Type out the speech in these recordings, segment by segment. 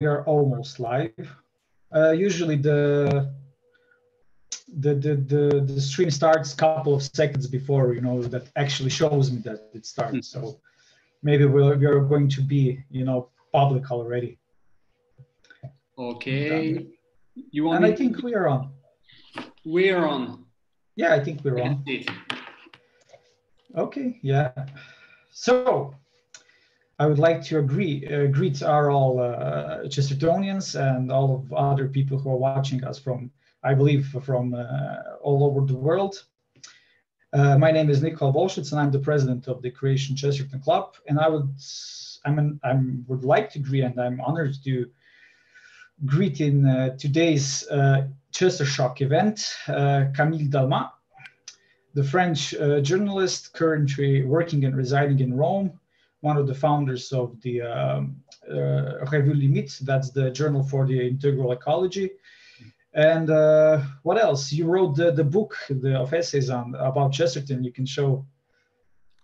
we are almost live. Usually the stream starts a couple of seconds before, that actually shows me that it starts. So maybe we are going to be, public already. Okay. And I think we are on. We are on. Yeah, I think we're on. Okay, yeah. So I would like to greet all Chestertonians and all of other people who are watching us from, I believe, from all over the world. My name is Nikola Bolšec, and I'm the president of the Croatian Chesterton Club. And I would like to greet, and I'm honored to greet in today's Chester Shock event, Camille Dalmas, the French journalist currently working and residing in Rome, one of the founders of the Revue Limite, that's the journal for the integral ecology. And what else? You wrote the book of essays about Chesterton. You can show.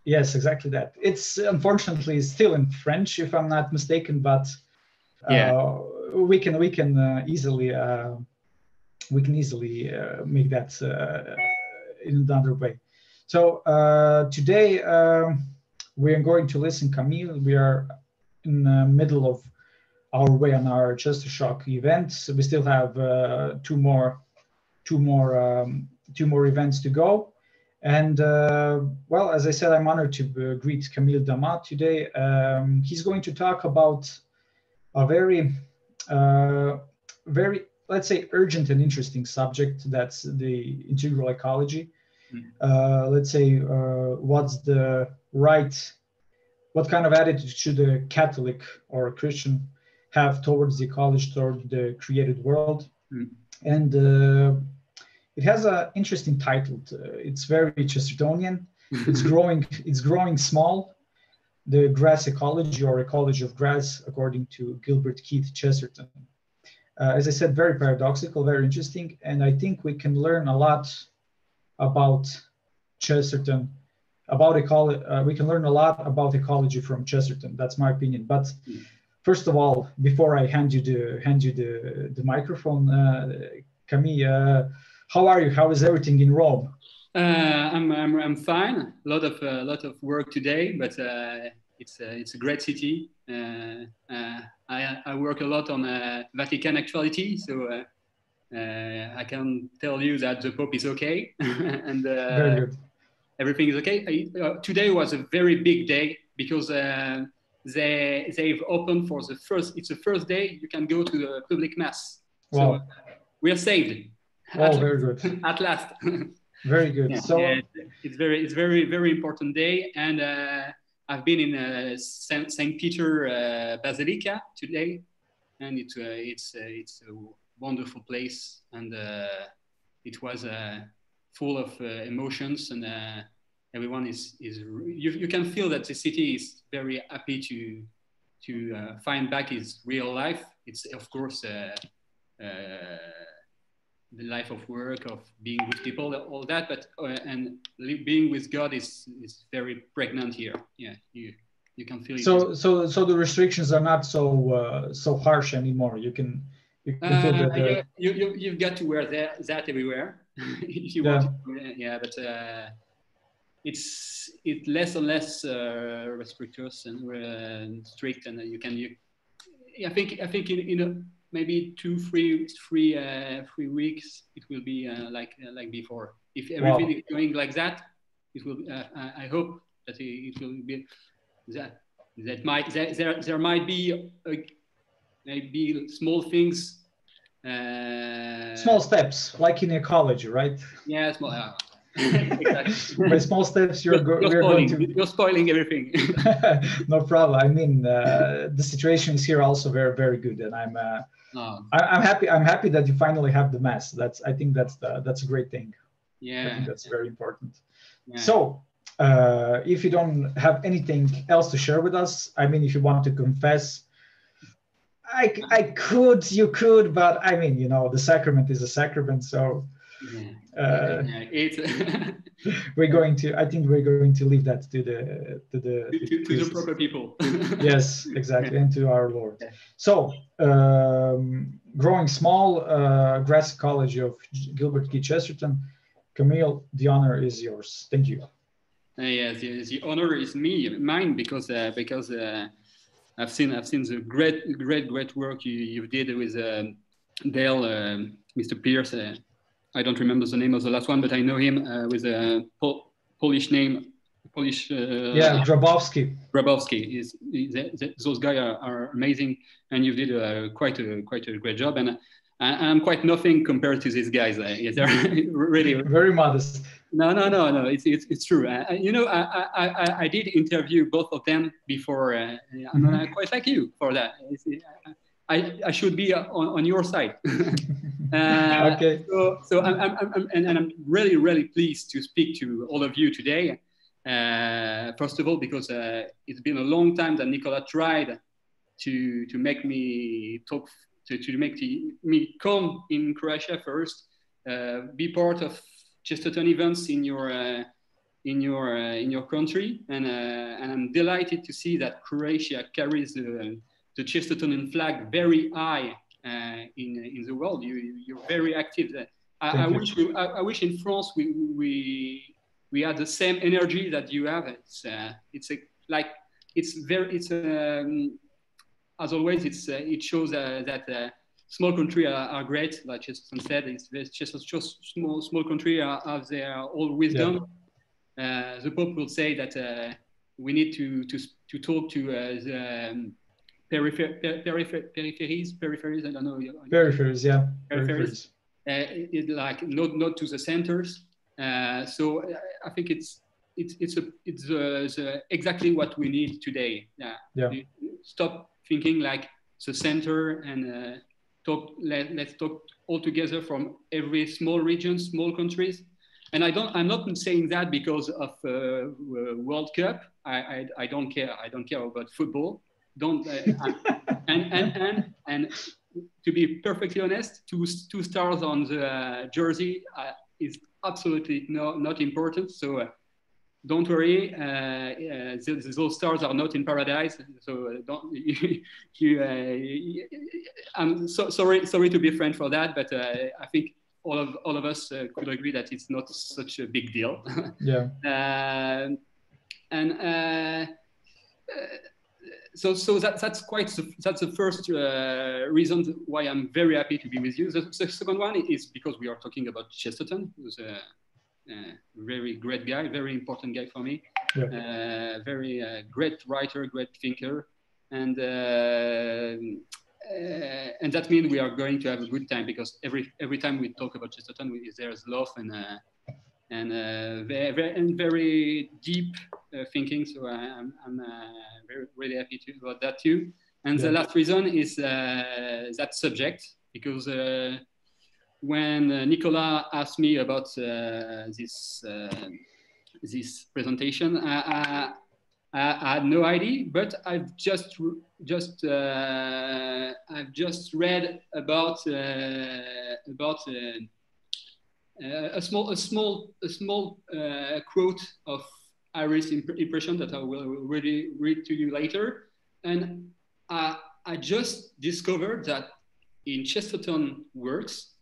Yes, exactly that. It's unfortunately still in French, if I'm not mistaken, but we can easily make that in another way. So today we are going to listen, Camille. We are in the middle of our way on our Chester Shock event. So we still have two more events to go. And well, as I said, I'm honored to greet Camille Dalmas today. He's going to talk about a very, let's say, urgent and interesting subject. That's the integral ecology. Let's say, what kind of attitude should a Catholic or a Christian have towards the ecology, toward the created world? And it has an interesting title. It's very Chestertonian. It's growing small. The grass ecology, or ecology of grass, according to Gilberta Keitha Chesterton. As I said, very paradoxical, very interesting, and I think we can learn a lot about Chesterton, about ecology. We can learn a lot about ecology from Chesterton. That's my opinion. But first of all, before I hand you the microphone, Camille, how are you? How is everything in Rome? I'm fine. A lot of work today, but it's a great city. I work a lot on Vatican actuality, so I can tell you that the Pope is okay, and very good. Everything is okay. Today was a very big day because they've opened for the first. It's the first day you can go to the public mass. Wow. So we are saved. Oh, very good. At last. Very good. Yeah, so it's very important day, and I've been in Saint Peter Basilica today, and it's a wonderful place, and it was full of emotions, and everyone is you can feel that the city is very happy to find back its real life. It's of course the life of work, of being with people, all that, but and being with God is very pregnant here. Yeah, you can feel it. So the restrictions are not so harsh anymore. You can feel that. You've got to wear that everywhere if you want. Yeah, but it's less and less restrictive and strict, and I think in maybe 2-3 weeks, it will be like before. If everything is going like that, it will. I hope that it will be that. There might be maybe small things. Small steps, like in ecology, right? Yeah, small. Exactly. By small steps, you're spoiling everything. No problem. I mean, the situation is here also very, very good, and I'm happy. I'm happy that you finally have the mass. I think that's a great thing. Yeah, I think that's very important. Yeah. So, if you don't have anything else to share with us, I mean, if you want to confess, you could, but I mean, the sacrament is a sacrament, so. It's we're going to. I think we're going to leave that to the proper people. Yes, exactly, and to our Lord. So, growing small, grass ecology of Gilbert Keitha Chesterton. Camille, the honor is yours. Thank you. Yes, the honor is mine because I've seen the great work you did with Dale, Mr. Pierce. I don't remember the name of the last one, but I know him with a Polish name. Grabowski. Those guys are amazing, and you did quite a great job. And I'm quite nothing compared to these guys. They're really very modest. No. It's true. I did interview both of them before. I'm quite like you for that. I should be on your side. Okay. So I'm really pleased to speak to all of you today. First of all, because it's been a long time that Nikola tried to make me talk, to make me come in Croatia first, be part of Chesterton events in your country, and I'm delighted to see that Croatia carries the Chestertonian flag very high in the world. You're very active. I wish in France we had the same energy that you have. As always, it shows that small countries are great. Like Chesterton said, it's just small countries have their own wisdom. Yeah. The Pope will say that we need to talk to the peripheries. I don't know. Peripheries, yeah. Peripheries. Like not to the centers. So I think it's exactly what we need today. Yeah. Stop thinking like the center and let's talk all together from every small region, small countries. And I'm not saying that because of World Cup. I don't care. I don't care about football. And to be perfectly honest, two stars on the jersey is absolutely not important. So don't worry, those stars are not in paradise. So don't. I'm sorry to be French for that, but I think all of us could agree that it's not such a big deal. Yeah. So that's the first reason why I'm very happy to be with you. The second one is because we are talking about Chesterton, who's a very great guy, very important guy for me. Yeah. Very great writer, great thinker, and that means we are going to have a good time, because every time we talk about Chesterton, there's love and very deep thinking. So I'm really happy about that too. And the last reason is that subject, because when Nikola asked me about this presentation, I had no idea, but I've just read about a small quote of Iris' impression that I will really read to you later. And I just discovered that in Chesterton works,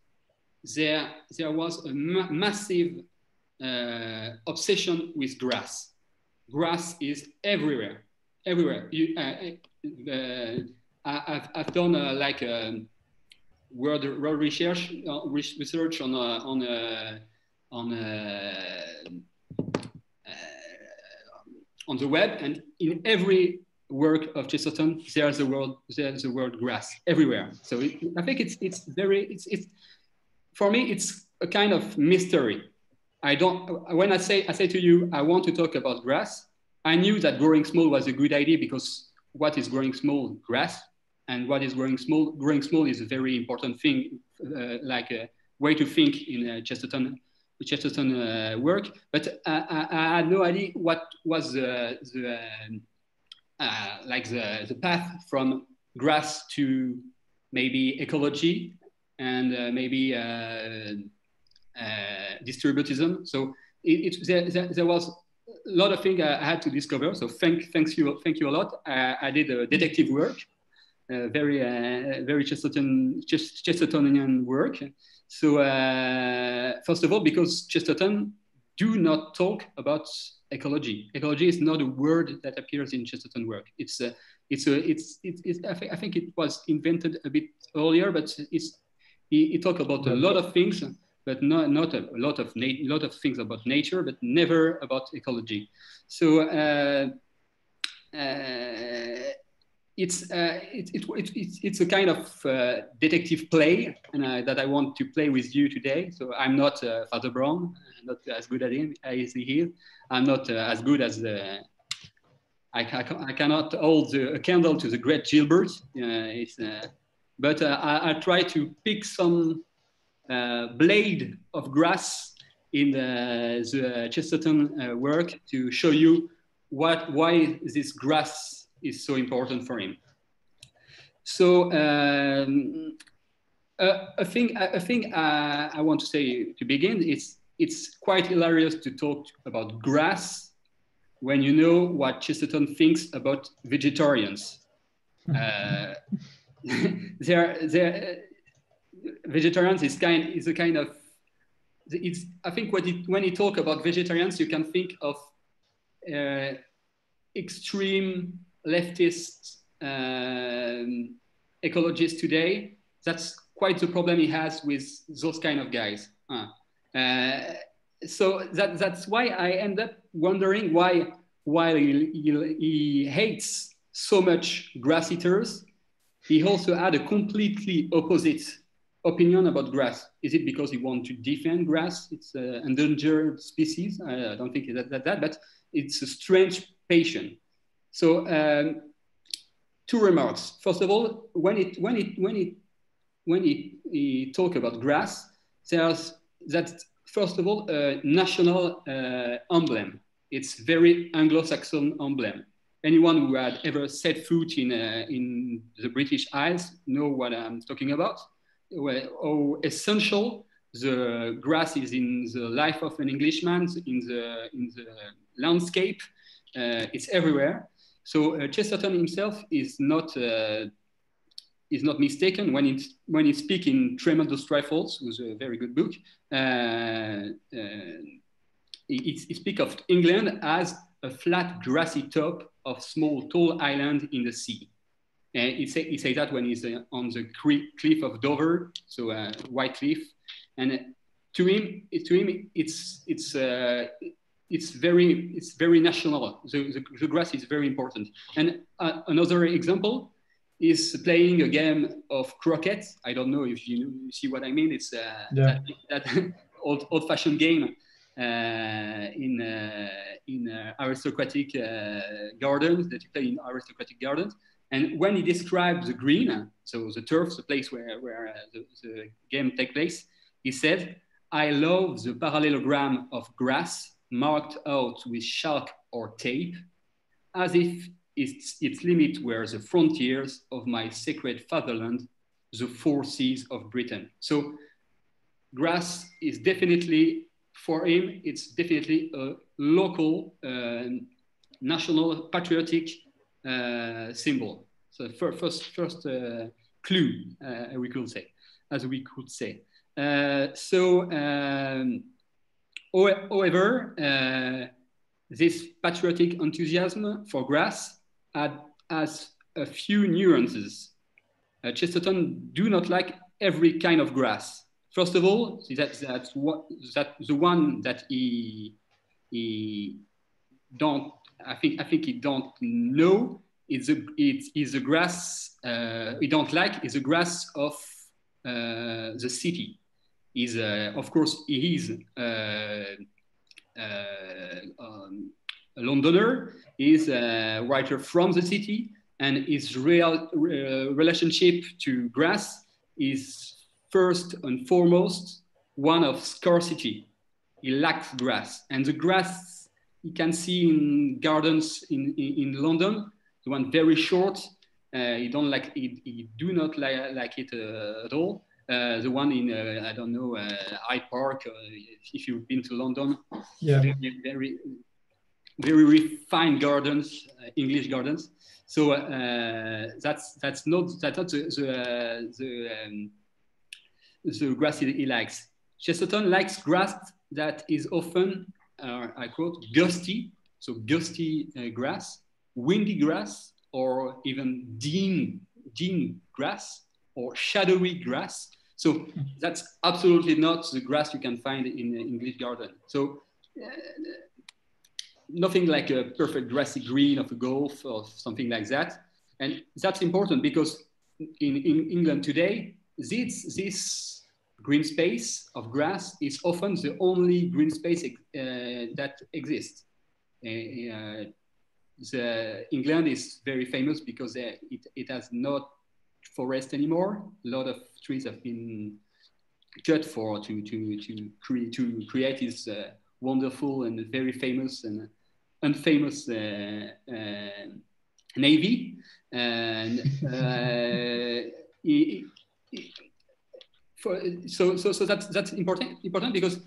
there was a massive obsession with grass. Grass is everywhere. I've done word research on the web, and in every work of Chesterton there's the word grass everywhere. So I think it's for me it's a kind of mystery. When I say to you I want to talk about grass, I knew that growing small was a good idea, because what is growing small? Grass. And what is growing small? Growing small is a very important thing, like a way to think in Chesterton work. But I had no idea what was the path from grass to maybe ecology, and maybe distributism. So there was a lot of things I had to discover. So thank you a lot. I did a detective work, very Chestertonian work. So first of all, because Chesterton do not talk about ecology. Ecology is not a word that appears in Chesterton work. I think it was invented a bit earlier, but he talked about a lot of things, but not a lot of things about nature, but never about ecology. So it's a kind of detective play, and that I want to play with you today. So I'm not Father Brown, not as good at him as he is. I'm not as good as I cannot hold a candle to the great Gilbert. But I try to pick some blade of grass in the Chesterton work to show you why this grass is so important for him. So a thing I want to say to begin, it's quite hilarious to talk about grass when you know what Chesterton thinks about vegetarians. Vegetarians is a kind of, I think when you talk about vegetarians, you can think of extreme leftist ecologists today. That's quite the problem he has with those kind of guys. So that's why I end up wondering why he hates so much grass eaters. He also had a completely opposite opinion about grass. Is it because he wants to defend grass? It's an endangered species. I don't think that, but it's a strange passion. So two remarks. First of all, when he talk about grass, there's that. First of all, a national emblem. It's very Anglo-Saxon emblem. Anyone who had ever set foot in the British Isles know what I'm talking about. How essential the grass is in the life of an Englishman, in the landscape. It's everywhere. So Chesterton himself is not mistaken when he speaks in Tremendous Trifles, which is a very good book. He speaks of England as a flat, grassy top of small, tall island in the sea. And he says that when he's on the cliff of Dover, so White Cliff. And to him, it's very national. The grass is very important. And another example is playing a game of croquet. I don't know if you see what I mean. It's that old-fashioned game in aristocratic gardens that you play in aristocratic gardens. And when he described the green, so the turf, the place where the game takes place, he said, "I love the parallelogram of grass marked out with chalk or tape, as if its limit were the frontiers of my sacred fatherland, the four seas of Britain." So grass is definitely, for him, it's definitely a local, national, patriotic symbol. So first clue, we could say. However, this patriotic enthusiasm for grass has a few nuances. Chesterton do not like every kind of grass. First of all, that's the one that he don't. I think he don't know. It's a grass he don't like. Is a grass of the city. Of course he is a Londoner. He's a writer from the city, and his real relationship to grass is first and foremost one of scarcity. He lacks grass, and the grass you can see in gardens in London, the one very short. He do not like it at all. The one in, I don't know, Hyde Park, if you've been to London. Yeah. Very, very refined gardens, English gardens. So that's not the grass he likes. Chesterton likes grass that is often, I quote, gusty, so gusty grass, windy grass, or even dim grass, or shadowy grass. So that's absolutely not the grass you can find in an English garden. So nothing like a perfect grassy green of a Gulf or something like that. And that's important because in England today, this green space of grass is often the only green space that exists. England is very famous because it has not forest anymore. A lot of trees have been cut to create this wonderful and very famous and unfamous navy. And so that's important because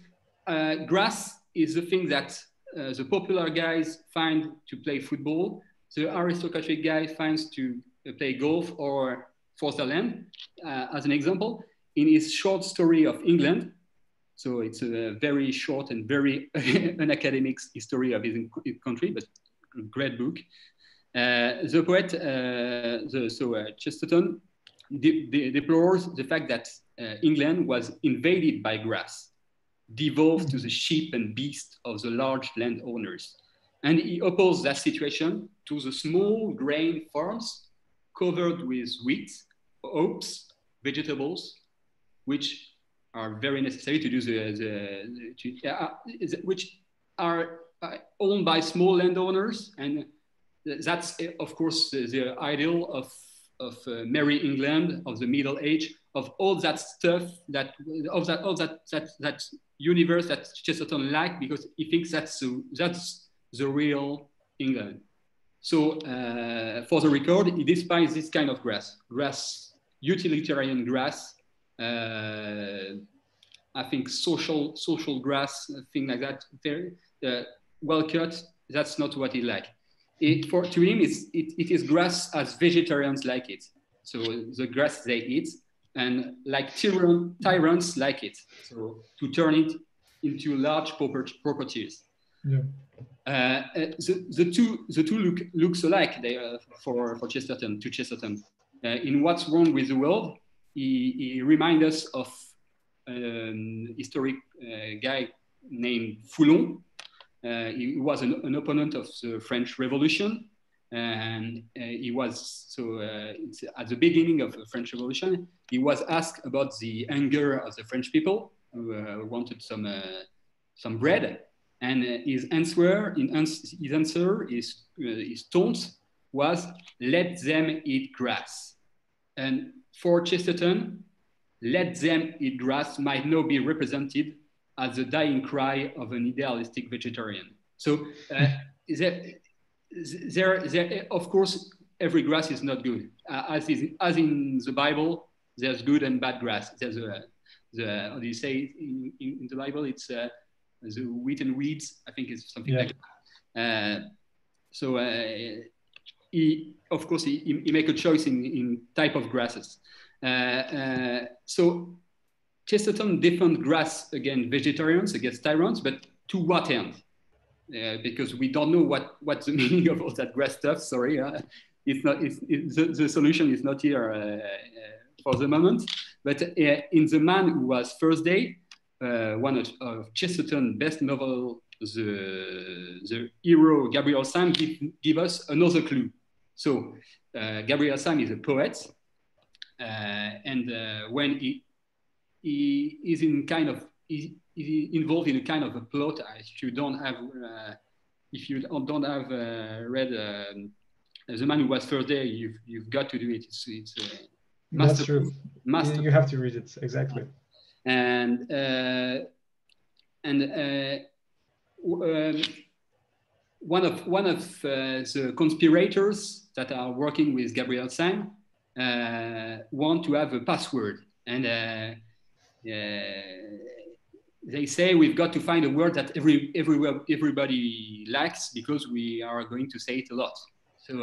grass is the thing that the popular guys find to play football, the aristocratic guy finds to play golf or force their land. As an example, in his short story of England, so it's a very short and very unacademic history of his country, but a great book. The poet, Chesterton, deplores the fact that England was invaded by grass, devolved to the sheep and beasts of the large landowners. And he opposes that situation to the small grain farms covered with wheat, oats, vegetables, which are very necessary to do which are owned by small landowners. And that's, of course, the ideal of Merry England of the Middle Age, of all that stuff, that universe that Chesterton liked, because he thinks that's the real England. So for the record, he despises this kind of grass, utilitarian grass, I think social grass, thing like that, very well cut. That's not what he liked. To him, it is grass as vegetarians like it. So the grass they eat, and like tyrants like it. So to turn it into large properties. Yeah. The two looks alike. They for Chesterton, to Chesterton. In What's Wrong with the World, he reminds us of historic guy named Foulon. He was an opponent of the French Revolution, and he was at the beginning of the French Revolution. He was asked about the anger of the French people who wanted some bread, and his taunt was, "Let them eat grass." And for Chesterton, "Let them eat grass" might not be represented as the dying cry of an idealistic vegetarian. So of course, every grass is not good. As in the Bible, there's good and bad grass. There's how do you say in the Bible? It's the wheat and weeds. I think it's something like that. Of course, he make a choice in type of grasses. So Chesterton defends grass against vegetarians, against tyrants, but to what end? Because we don't know what's the meaning of all that grass stuff. Sorry, the solution is not here for the moment. But in The Man Who Was Thursday, one of Chesterton's best novel, the hero Gabriel Sam give us another clue. So Gabriel Sam is a poet, and when he is involved in a kind of a plot. If you don't have read The Man Who Was Thursday, you've got to do it. It's that's true. You have to read it, exactly. And one of the conspirators that are working with Gabriel Sam want to have a password And they say we've got to find a word that everybody likes because we are going to say it a lot. So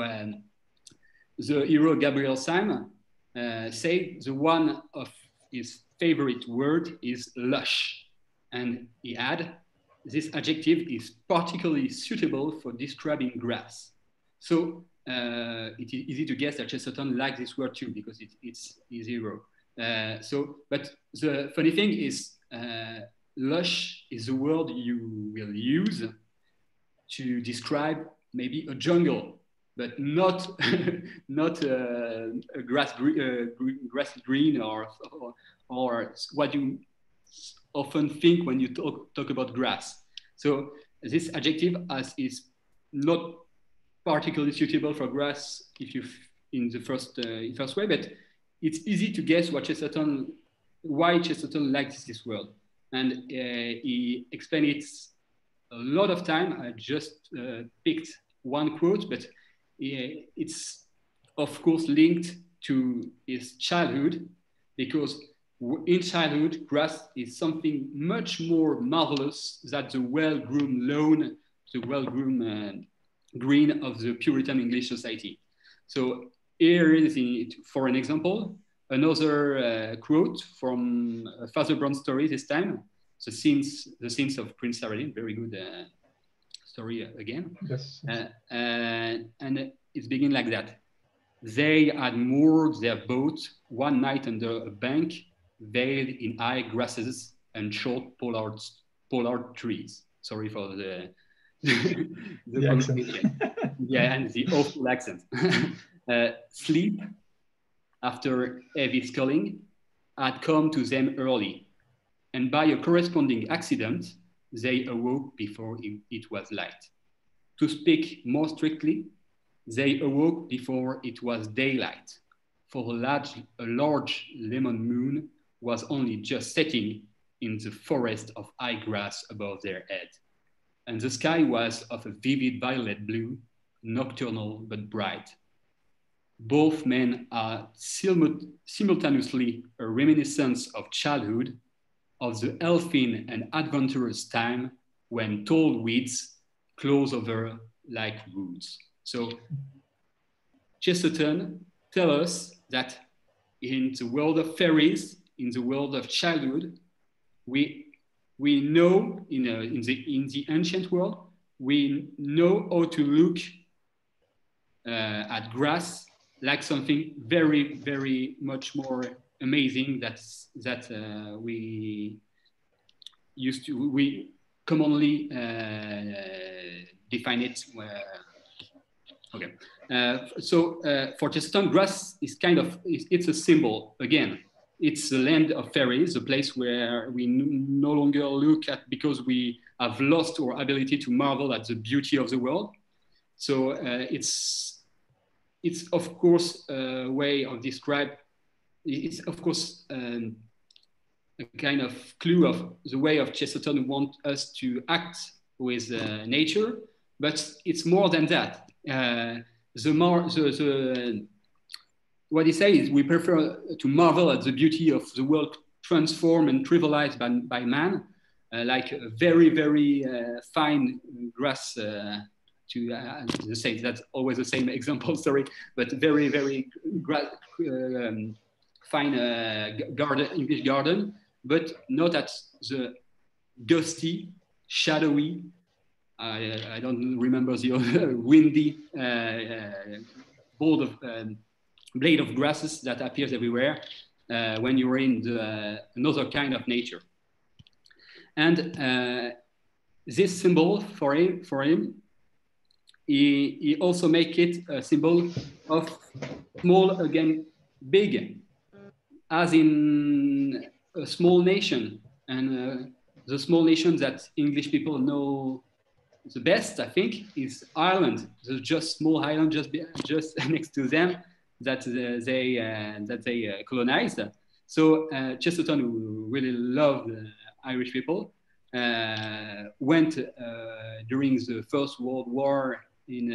the hero Gabriel Syme said the one of his favorite word is lush. And he had, this adjective is particularly suitable for describing grass. So it is easy to guess that Chesterton likes this word too because it's his hero. But the funny thing is, lush is a word you will use to describe maybe a jungle, but not a grassy green or what you often think when you talk about grass. So this adjective is not particularly suitable for grass if you in the first way, but it's easy to guess why Chesterton likes this word. And he explained it a lot of time. I just picked one quote, but it's of course linked to his childhood, because in childhood, grass is something much more marvelous than the well-groomed lawn, the well-groomed green of the Puritan English society. So here is, for an example, another quote from Father Brown's story this time, the scenes of Prince Saradin, very good story again. Yes. And it's begin like that. They had moored their boat one night under a bank, veiled in high grasses and short pollard trees. Sorry for the accent. Yeah, and the awful accent. Sleep, after heavy sculling, had come to them early, and by a corresponding accident, they awoke before it was light. To speak more strictly, they awoke before it was daylight, for a large lemon moon was only just setting in the forest of high grass above their head. And the sky was of a vivid violet blue, nocturnal but bright. Both men are simultaneously a reminiscence of childhood, of the elfin and adventurous time when tall weeds close over like roots. So Chesterton tells us that in the world of fairies, in the world of childhood, we know in the ancient world, we know how to look at grass like something very, very much more amazing that we commonly define it. Okay. So for Chesterton, grass is it's a symbol. Again, it's the land of fairies, a place where we no longer look at because we have lost our ability to marvel at the beauty of the world. So it's of course a way of describe. It's of course a kind of clue of the way of Chesterton want us to act with nature, but it's more than that. What he says is we prefer to marvel at the beauty of the world transformed and trivialized by man, like a very, very fine grass. That's always the same example, sorry, but very, very fine English garden, but not at the gusty, shadowy, I don't remember the other, windy blade of grasses that appears everywhere when you're in another kind of nature. And this symbol for him, he also make it a symbol of small again big, as in a small nation. And the small nation that English people know the best, I think, is Ireland. There's just small island just next to them that they colonized. So Chesterton, who really loved Irish people, went during the First World War in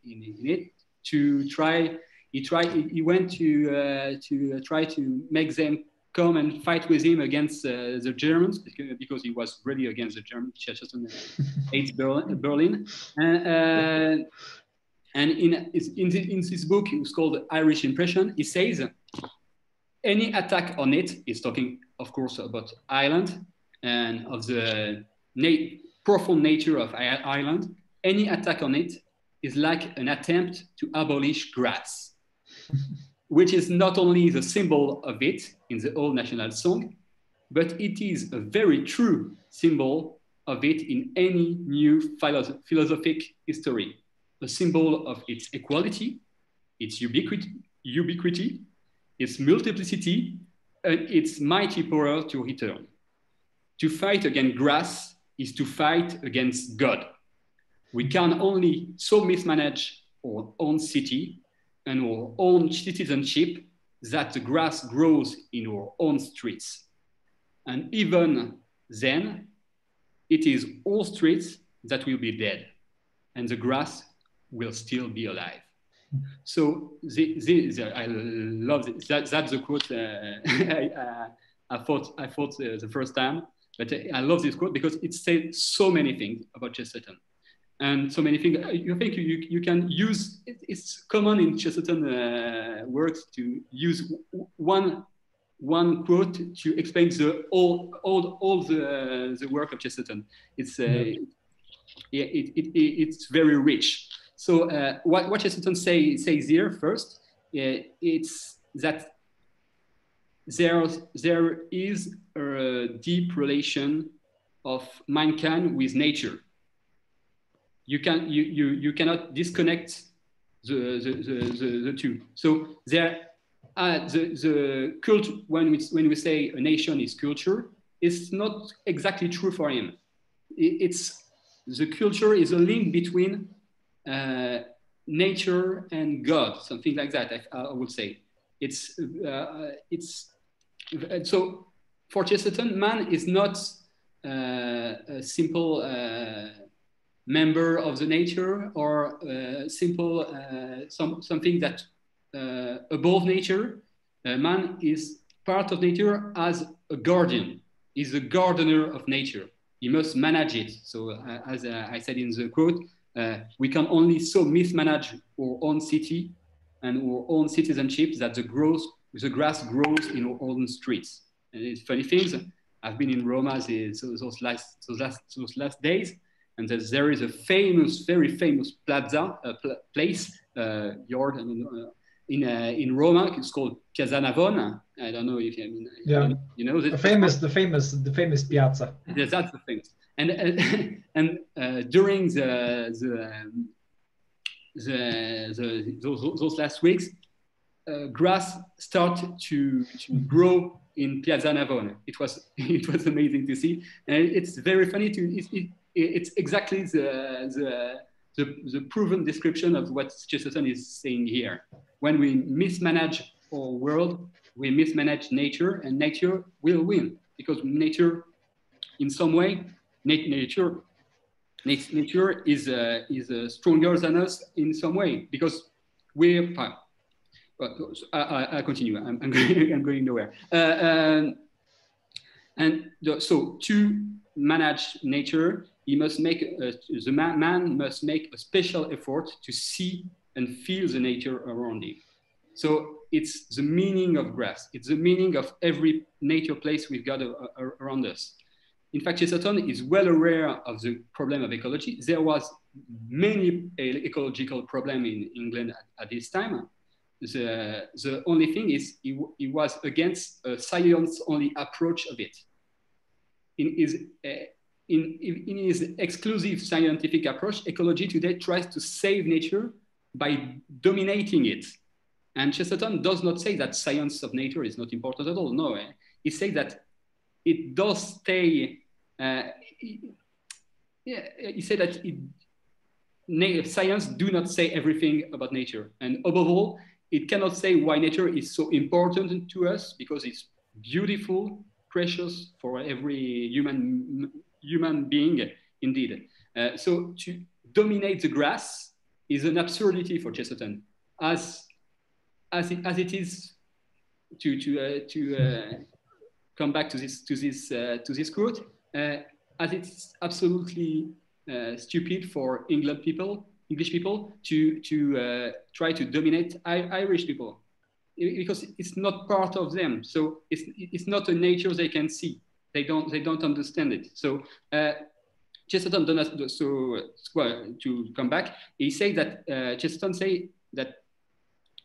it to try He went to try to make them come and fight with him against the Germans, because he was really against the Germans. Chesterton hates Berlin. And in this book, it's called Irish Impression, he says, any attack on it, he's talking, of course, about Ireland and of the profound nature of Ireland. Any attack on it is like an attempt to abolish grass, which is not only the symbol of it in the old national song, but it is a very true symbol of it in any new philosophic history. A symbol of its equality, its ubiquity, its multiplicity, and its mighty power to return. To fight against grass is to fight against God. We can only so mismanage our own city and our own citizenship that the grass grows in our own streets. And even then, it is all streets that will be dead, and the grass will still be alive. So I love it. That's the quote I thought the first time, but I love this quote because it says so many things about Chesterton. And so many things you think you can use. It's common in Chesterton works to use one quote to explain all the work of Chesterton. It's it's very rich. So what Chesterton says here first, it's that there is a deep relation of mankind with nature. You cannot disconnect the two. So there the culture, when we say a nation is culture, it's not exactly true for him. It's the culture is a link between nature and God, something like that. I would say it's so for Chesterton, man is not a simple member of the nature or simple something that above nature. Man is part of nature as a guardian. He's a gardener of nature. He must manage it. So as I said in the quote, we can only so mismanage our own city and our own citizenship that the grass grows in our own streets. And it's funny things. I've been in Roma those last days, and there is a very famous place, yard in Roma. It's called Piazza Navona. I don't know if you know this. The famous piazza. That's the famous. And during those last weeks, grass started to grow in Piazza Navona. It was amazing to see, and it's very funny it's exactly the proven description of what Chesterton is saying here. When we mismanage our world, we mismanage nature, and nature will win, because nature, in some way, nature is stronger than us in some way, because we're. I continue. I'm going nowhere. So to manage nature, he must make the man must make a special effort to see and feel the nature around him. So it's the meaning of grass. It's the meaning of every nature place we've got around us. In fact, Chesterton is well aware of the problem of ecology. There was many ecological problems in England at this time. The only thing is he was against a science-only approach of it. In his exclusive scientific approach, ecology today tries to save nature by dominating it. And Chesterton does not say that science of nature is not important at all. No, he says that it does stay. He said that science do not say everything about nature, and above all, it cannot say why nature is so important to us, because it's beautiful, precious for every human being, indeed. So to dominate the grass is an absurdity for Chesterton, as as it is to come back to this quote, as it's absolutely stupid for English people to try to dominate Irish people, because it's not part of them. So it's not a nature they can see. They don't understand it. So Chesterton does so. Well, to come back, he said that Chesterton say that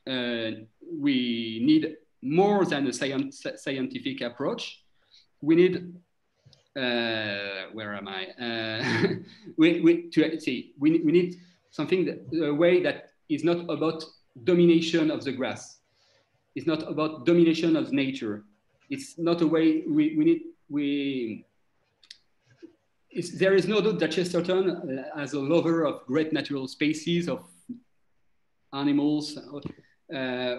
we need more than a scientific approach. We need where am I? We need something a way that is not about domination of the grass. It's not about domination of nature. It's not a way there is no doubt that Chesterton, as a lover of great natural spaces, of animals,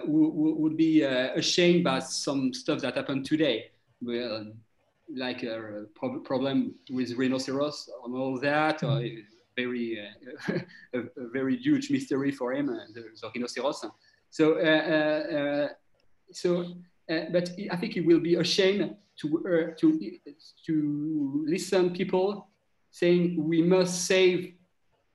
would be ashamed by some stuff that happened today. Well, like a problem with rhinoceros and all that, or a very huge mystery for him, the rhinoceros. But I think he will be ashamed to listen people saying we must save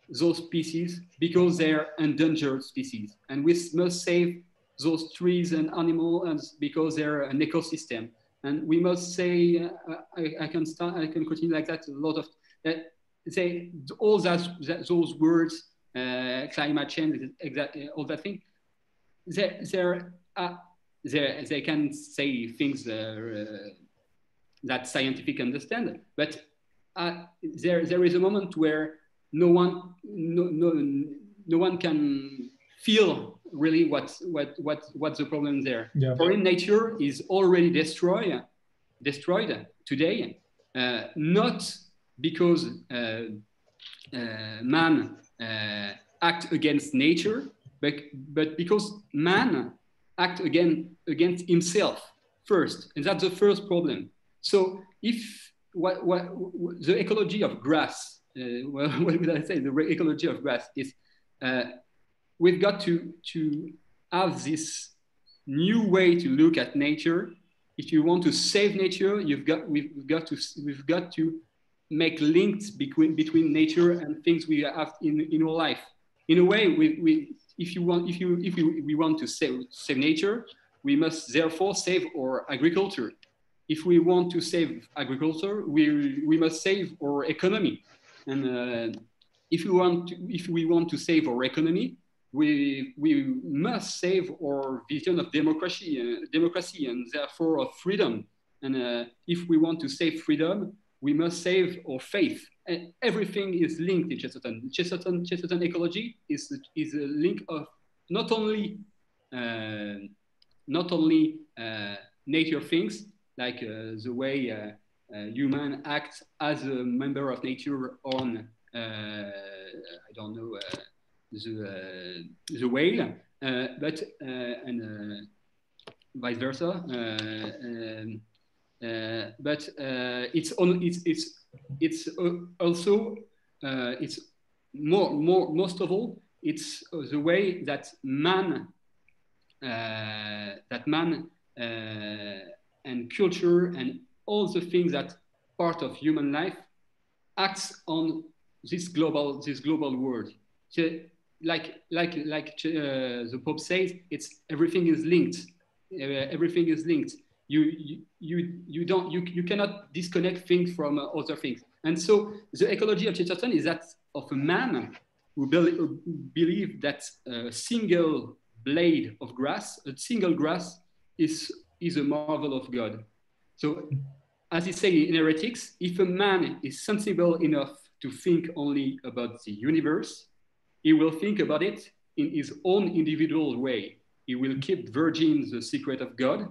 those species because they're endangered species, and we must save those trees and animals because they're an ecosystem. And we must say, I can continue like that. A lot of say all those words, climate change, exactly all that thing. They can say things that scientific understand, but there is a moment where no one can feel really what's the problem there. Yeah. For him, nature is already destroyed today, not because man act against nature, but because man act against himself first, and that's the first problem. So if the ecology of grass, what would I say? The ecology of grass is we've got to have this new way to look at nature. If you want to save nature, we've got to make links between nature and things we have in our life. In a way, if we want to save nature, we must therefore save our agriculture. If we want to save agriculture, we must save our economy. And if we want to save our economy, we must save our vision of democracy and therefore of freedom. And if we want to save freedom, we must save our faith. And everything is linked in Chesterton. Chesterton ecology is a link of not only nature things, like the way human acts as a member of nature on I don't know the whale, but and vice versa. But it's also most of all it's the way that man and culture and all the things that part of human life acts on this global world. So like the Pope says, everything is linked. Everything is linked. You cannot disconnect things from other things. And so the ecology of Chesterton is that of a man who believe that a single blade of grass, a single grass, is a marvel of God. So, as he says in Heretics, if a man is sensible enough to think only about the universe, he will think about it in his own individual way. He will keep virgin the secret of God.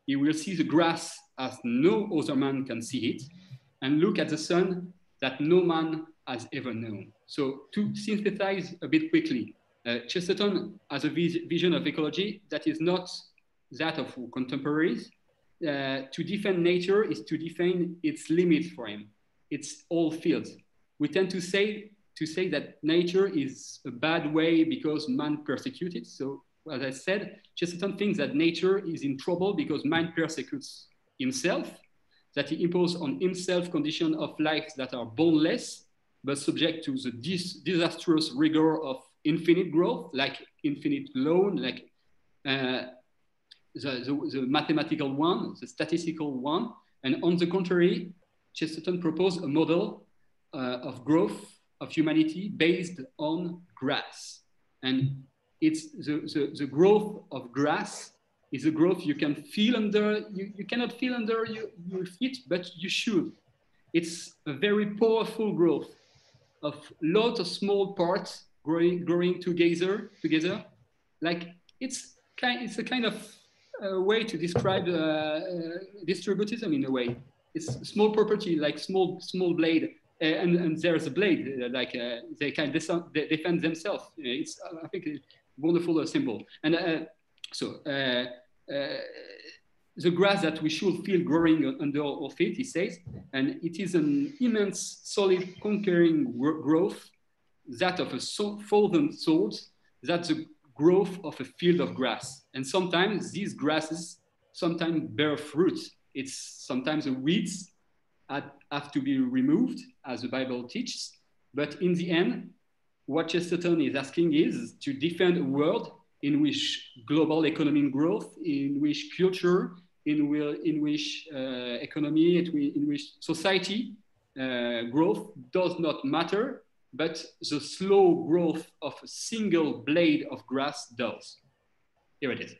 He will see the grass as no other man can see it, and look at the sun that no man has ever known. So to synthesize a bit quickly, Chesterton has a vision of ecology that is not that of contemporaries. To defend nature is to define its limit for him. It's all fields. We tend to say that nature is a bad way because man persecutes it. So as I said, Chesterton thinks that nature is in trouble because man persecutes himself, that he imposes on himself conditions of life that are boundless, but subject to the disastrous rigor of infinite growth, like infinite loan, like the mathematical one, the statistical one. And on the contrary, Chesterton proposed a model of growth of humanity based on grass. And it's the growth of grass is a growth you can feel under, you cannot feel under your feet, but you should. It's a very powerful growth of lots of small parts growing together. Like it's a kind of way to describe distributism in a way. It's small property, like small blade, and there's a blade, like they can defend themselves. It's I think a wonderful symbol. And the grass that we should feel growing under our feet, he says, and it is an immense, solid, conquering growth, that of a thousand souls, that's the growth of a field of grass. And sometimes these grasses sometimes bear fruit. It's sometimes the weeds have to be removed, as the Bible teaches. But in the end, what Chesterton is asking is to defend a world in which global economic growth, in which culture, in which economy, in which society growth does not matter, but the slow growth of a single blade of grass does. Here it is.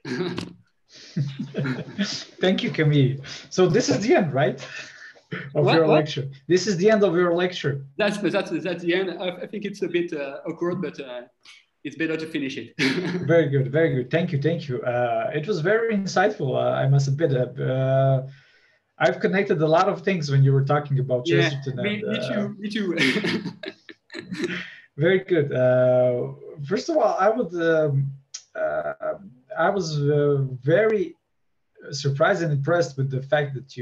Thank you, Camille. So this is the end, right? Of your lecture. This is the end of your lecture. That's the end. I think it's a bit awkward, but it's better to finish it. Very good, very good. Thank you. It was very insightful. I must admit. I've connected a lot of things when you were talking about Chesterton. Me too. Very good. First of all, I was very surprised and impressed with the fact that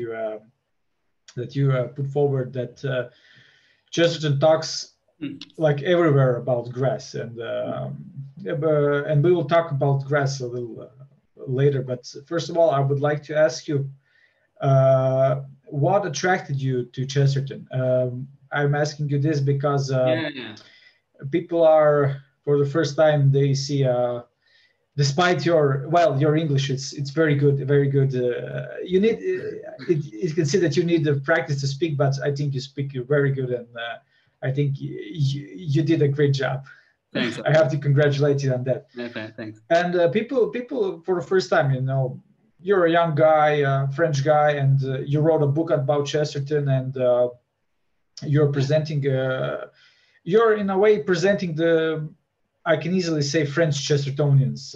you put forward that Chesterton talks like everywhere about grass, and we will talk about grass a little later. But first of all, I would like to ask you, what attracted you to Chesterton? I'm asking you this because people are, for the first time, they see, despite your English, it's very good, very good. You need, you can see that you need the practice to speak, but I think you speak very good, and I think you did a great job. Thanks. I have to congratulate you on that. Okay, thanks. And people for the first time, you're a young guy, French guy, and you wrote a book about Chesterton, and you're presenting, you're in a way presenting the, I can easily say, French Chestertonians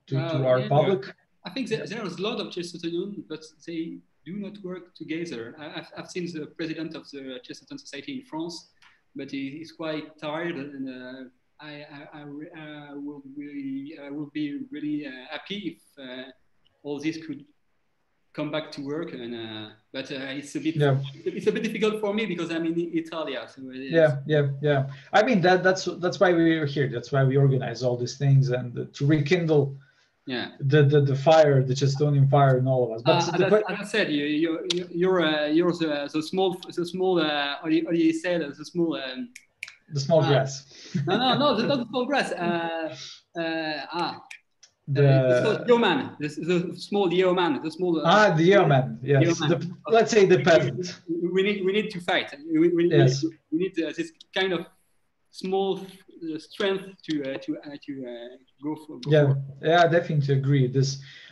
to our public. I think there's a lot of Chestertonians, but they do not work together. I've seen the president of the Chesterton Society in France, but he's quite tired, and I will be really happy if all this could come back to work, and but it's a bit difficult for me because I'm in Italy. So yeah. I mean that's why we're here. That's why we organize all these things, and to rekindle the fire, the Chestertonian fire in all of us. But as I said, you're the small how do you say that, the small grass. no, not the small grass. The yeoman, the small yeoman, the small. The yeoman, yes. Yeoman. Let's say the peasant. We need to fight. We need this kind of small strength to go for. I definitely agree.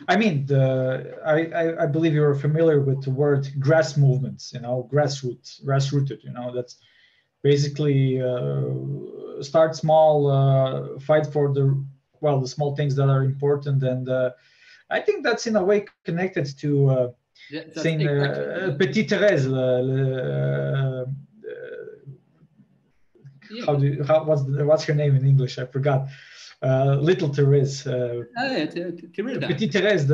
I mean, I believe you're familiar with the word grass movements. Grassrooted. That's basically start small, fight for the small things that are important, and I think that's in a way connected to saying Petite Thérèse. What's her name in English? I forgot. Little Thérèse. Petite Thérèse.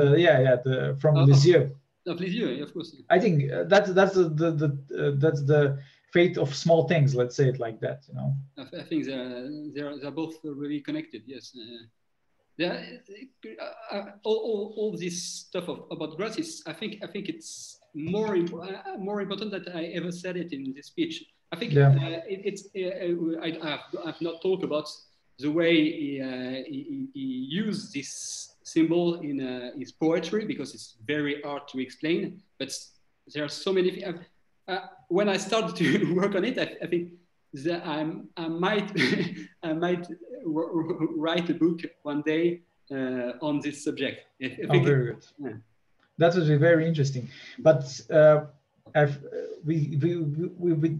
From Lisieux. Of Lisieux, of course. I think that's the fate of small things. Let's say it like that. I think they're both really connected. Yes. all this stuff about grass is, I think it's more important than I ever said it in this speech. I think I've not talked about the way he used this symbol in his poetry, because it's very hard to explain. But there are so many things. When I started to work on it, I think that I might write a book one day on this subject. Very good. Yeah. That would be very interesting. But we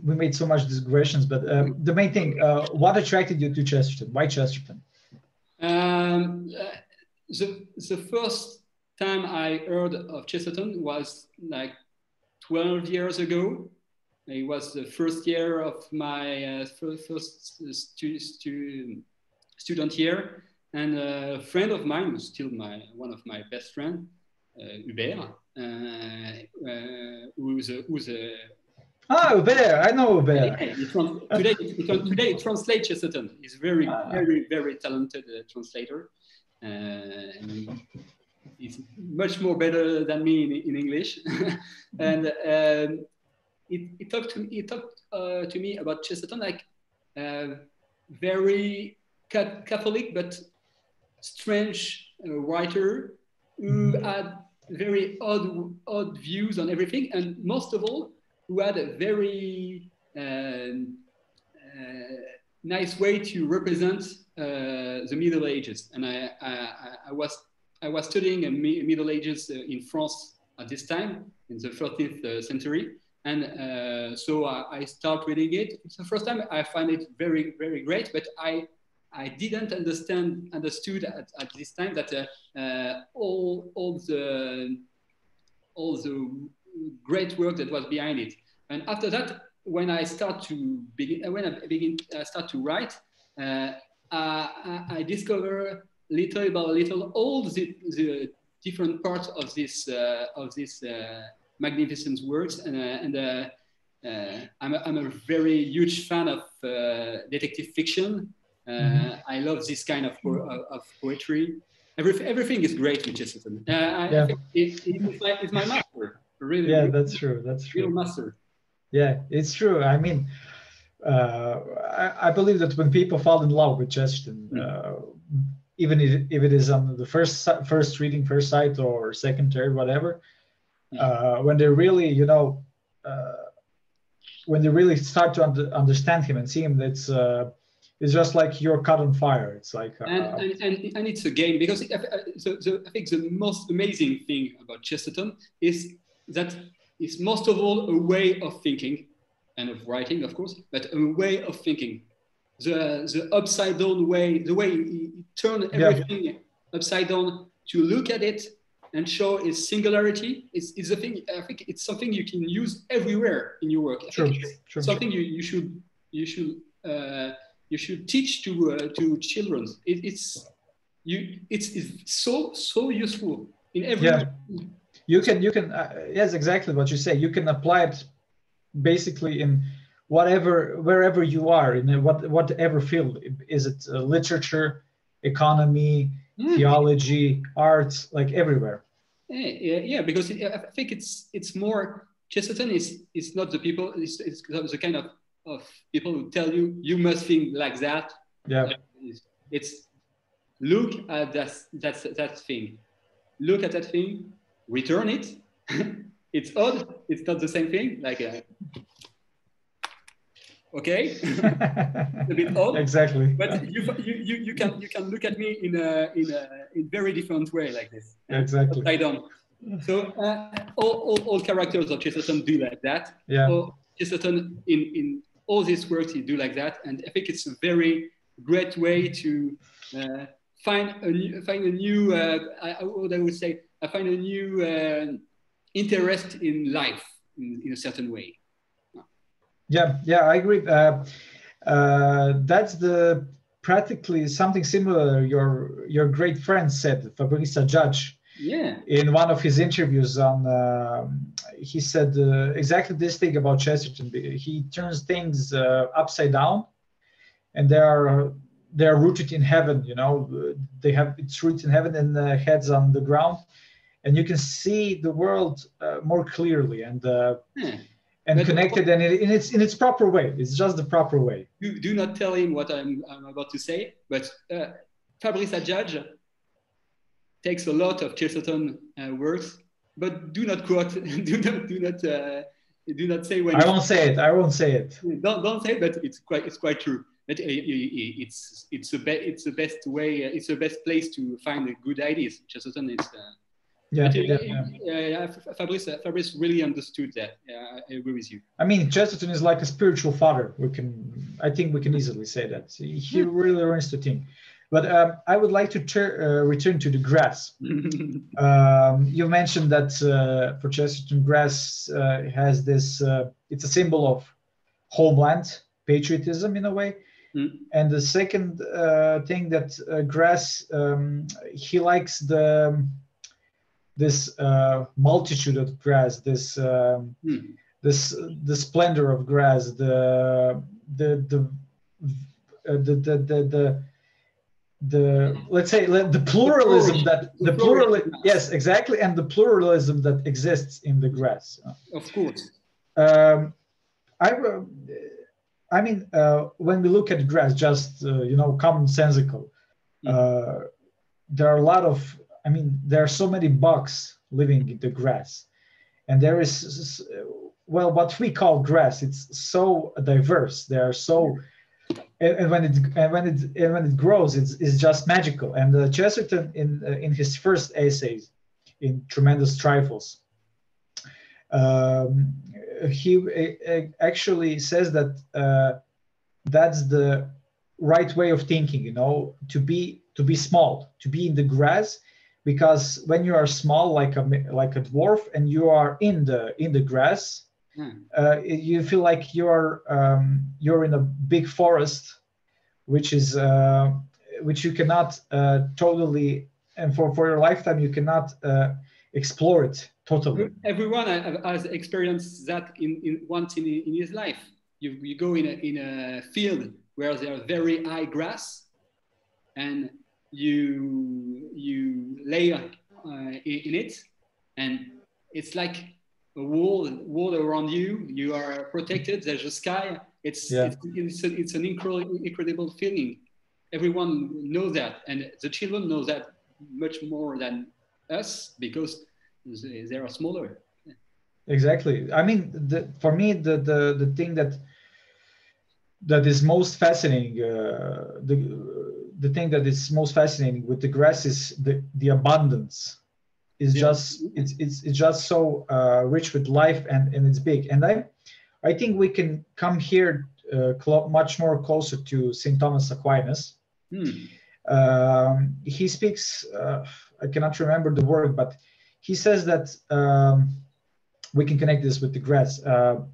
made so much digressions. But the main thing, what attracted you to Chesterton? Why Chesterton? The first time I heard of Chesterton was like 12 years ago. It was the first year of my first student year, and a friend of mine, who's still one of my best friends, Hubert, who's a Hubert, I know Hubert. Today he translates Chesterton. He's very talented translator. And he's much more better than me in English. And he talked to me about Chesterton, like very Catholic but strange writer who had very odd views on everything, and most of all, who had a very nice way to represent the Middle Ages. And I was studying Middle Ages in France at this time, in the 13th century. And so I start reading it. It's the first time I find it very, very great, but I didn't understood at this time that all the great work that was behind it. And after that, when I start to write, I discover little by little all the different parts of this magnificent works, and I'm a very huge fan of detective fiction. I love this kind of poetry. Everything is great with Chesterton. I think it's my master. Really, yeah, that's true. That's true. Real master. Yeah, it's true. I mean, I believe that when people fall in love with Chesterton, even if it is on the first reading, first sight, or second, third, whatever, when they really, when they really start to understand him and see him, it's just like you're caught on fire. It's like and it's a game, because I think the most amazing thing about Chesterton is that it's most of all a way of thinking and of writing, of course, but a way of thinking. The upside down way, the way he turned everything upside down to look at it and show its singularity is a thing. I think it's something you can use everywhere in your work. Sure. Something you should teach to children. It's so useful in every. Yeah. You can yes, exactly what you say. You can apply it basically in wherever you are, in whatever field. Is it literature, economy, theology, arts, like everywhere? Yeah, because I think it's more, Chesterton is not the people, it's the kind of people who tell you must think like that. Yeah. It's look at that thing. Look at that thing, return it. It's odd. It's not the same thing. Like okay, a bit odd. Exactly. But you can look at me in a very different way, like this. Exactly. Upside down. So all characters of Chesterton do like that. Yeah. So Chesterton in all these works he do like that, and I think it's a very great way to find a new interest in life in a certain way. Yeah, I agree. That's practically something similar your great friend said, Fabrice Judge. Yeah. In one of his interviews he said exactly this thing about Chesterton. He turns things upside down, and there are they are rooted in heaven. You know, they have its roots in heaven and heads on the ground, and you can see the world more clearly and connected, and in its proper way. It's just the proper way. Do not tell him what I'm about to say, but Fabrice Adjadj takes a lot of Chesterton words, but do not quote. Do not say when. I won't say it. I won't say it. Don't say it, but it's quite true. But it's the best way. It's the best place to find good ideas. Chesterton is. Fabrice really understood that. I agree with you. I mean, Chesterton is like a spiritual father. I think we can easily say that. He really learns to think. But I would like to return to the grass. You mentioned that for Chesterton, grass has this, it's a symbol of homeland, patriotism in a way. And the second thing that grass, he likes this multitude of grass, the splendor of grass, let's say the pluralism yes, exactly, and the pluralism that exists in the grass. Of course. I mean, when we look at grass, just commonsensical, there are a lot of. I mean, there are so many bugs living in the grass, and there is, well, what we call grass. It's so diverse. There are so, and when it grows, it's just magical. And Chesterton, in his first essays, in Tremendous Trifles, he actually says that that's the right way of thinking. To be small, to be in the grass. Because when you are small, like a dwarf, and you are in the grass, you feel like you're in a big forest, which you cannot totally, and for your lifetime you cannot explore it totally. Everyone has experienced that once in his life. You go in a field where there are very high grass, and you lay in it, and it's like a wall around you. You are protected. There's a sky. It's an incredible feeling. Everyone knows that, and the children know that much more than us because they are smaller. Exactly. I mean, for me, the thing that is most fascinating, the thing that is most fascinating with the grass is the abundance. It's just so rich with life, and it's big. And I think we can come here much more closer to St. Thomas Aquinas. He speaks, I cannot remember the word, but he says that we can connect this with the grass.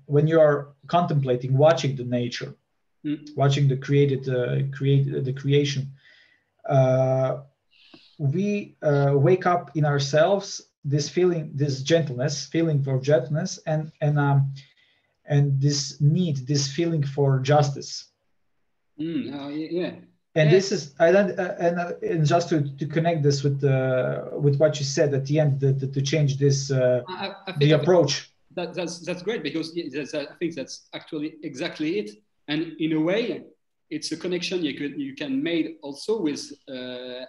When you are contemplating, watching the nature, watching the creation, we wake up in ourselves this feeling, this feeling for gentleness, and this need, this feeling for justice. And this is, and just to connect this with what you said at the end, to change this the approach. That's great, because I think that's actually exactly it. And in a way, it's a connection you can make also with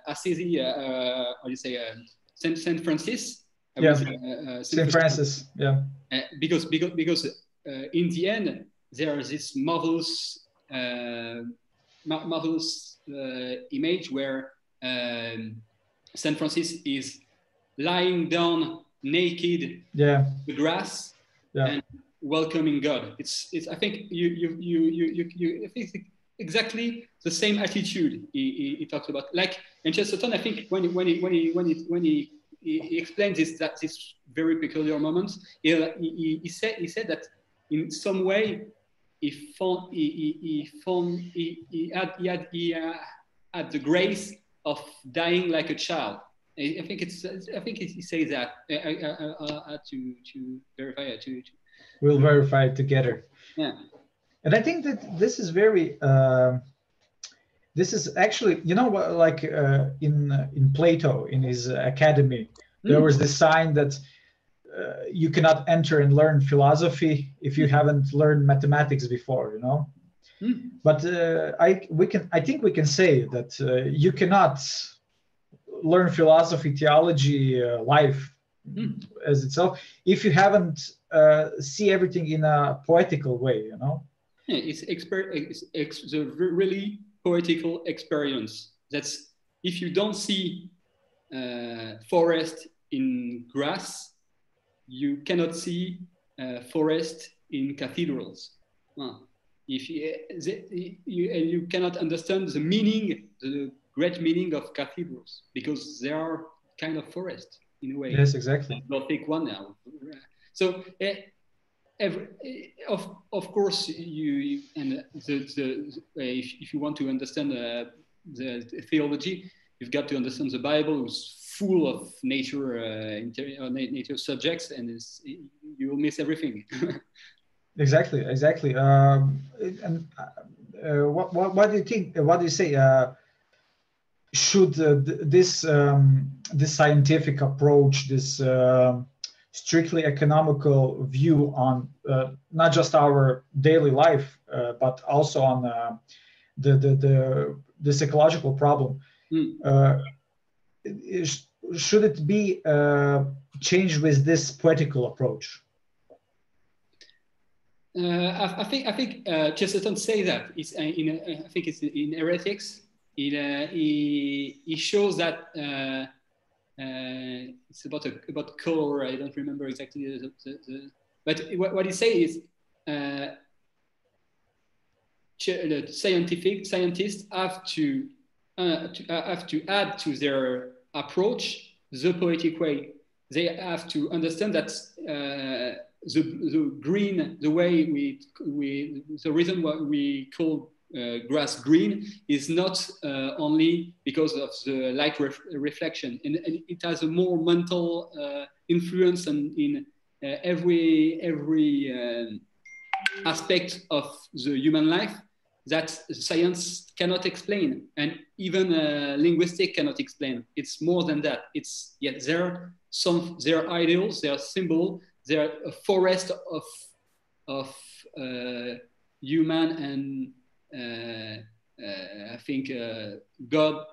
Assisi, how do you say, Saint Francis? Saint Francis. Yeah. Because in the end, there is this marvelous image where Saint Francis is lying down naked in the grass and welcoming God. It's I think you think exactly the same attitude he talks about. Like in Chesterton, I think when he explains this very peculiar moment, he said that in some way he had the grace of dying like a child. I think he says that. I had to verify it. We'll verify it together. Yeah. And I think that this is this is actually, you know, like in Plato, in his academy, there was this sign that you cannot enter and learn philosophy if you haven't learned mathematics before, you know. But I think we can say that you cannot learn philosophy, theology, life as itself if you haven't see everything in a poetical way, you know. Yeah, it's a really poetical experience. That's if you don't see forest in grass, you cannot see forest in cathedrals. If you cannot understand the meaning, the great meaning of cathedrals, because they are kind of forest in a way. Yes, exactly. Gothic one now. So of course you and if you want to understand the theology, you've got to understand the Bible, is full of nature nature subjects, and you will miss everything. Exactly. And what do you think? What do you say? Should this scientific approach, this strictly economical view on not just our daily life, but also on this ecological problem, should it be changed with this poetical approach? I think Chesterton say that it's I think it's in Heretics. He shows that it's about color. I don't remember exactly but what he says is scientists have to add to their approach the poetic way. They have to understand that the green, the way the reason why we call grass green is not only because of the light reflection, and it has a more mental influence in every aspect of the human life that science cannot explain, and even linguistic cannot explain. It's more than that. It's their ideals, their symbol, their forest of human and I think God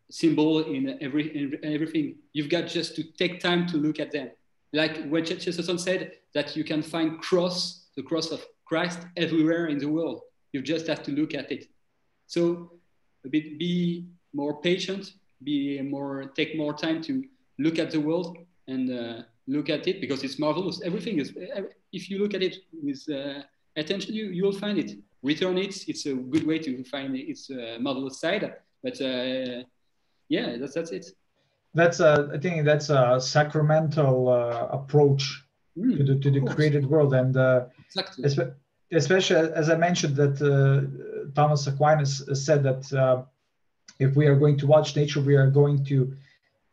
symbol in everything. You've got just to take time to look at them. Like what Chesterton said, that you can find the cross of Christ everywhere in the world. You just have to look at it. So be more patient, take more time to look at the world and look at it, because it's marvelous. Everything is, if you look at it with attention, you will find it. Return it. It's a good way to find its marvelous side. But yeah, that's it. I think that's a sacramental approach to the created world, and exactly. Especially as I mentioned that Thomas Aquinas said that if we are going to watch nature, we are going to.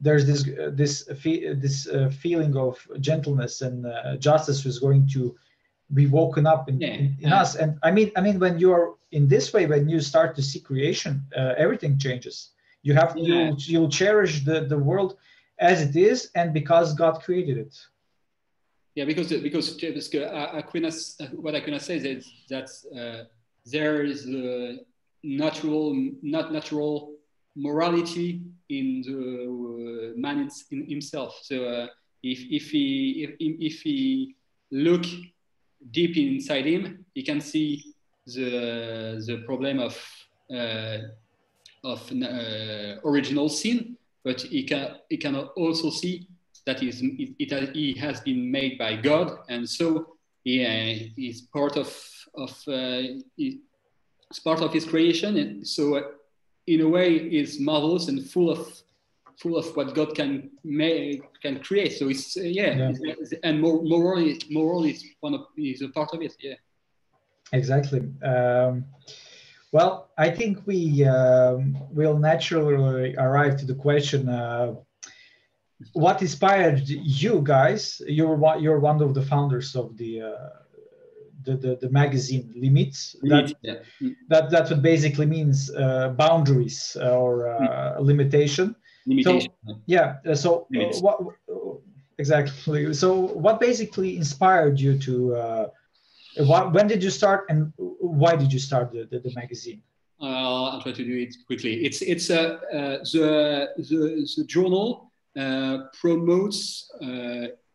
There's this feeling of gentleness and justice is going to be woken up in us. And I mean, when you are in this way, when you start to see creation, everything changes. You have you'll cherish the world as it is, and because God created it. Yeah, because Aquinas, what Aquinas says is that there is not natural morality in the man in himself. So if he look deep inside him, he can see the problem of original sin, but he can also see that he has been made by God, and so he is part of his creation, and so in a way is marvelous and full of what God can create. So it's and moral is a part of it. Yeah, exactly. Well, I think we will naturally arrive to the question: what inspired you guys? You're one of the founders of the the magazine limits. Limit, yeah. That would basically means boundaries or limitation. Limitation. So yeah. So what exactly? So what basically inspired you to? When did you start, and why did you start the magazine? I'll try to do it quickly. The journal promotes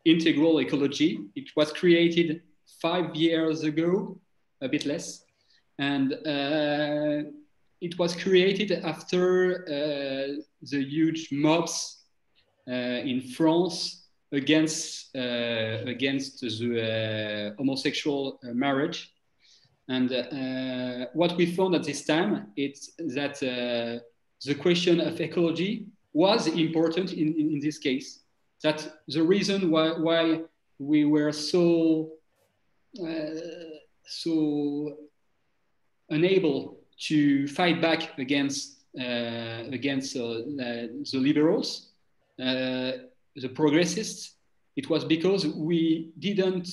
integral ecology. It was created 5 years ago, a bit less, and it was created after the huge mobs in France against the homosexual marriage. And what we found at this time is that the question of ecology was important in this case. That the reason why we were so unable to fight back against the liberals, the progressists, it was because we didn't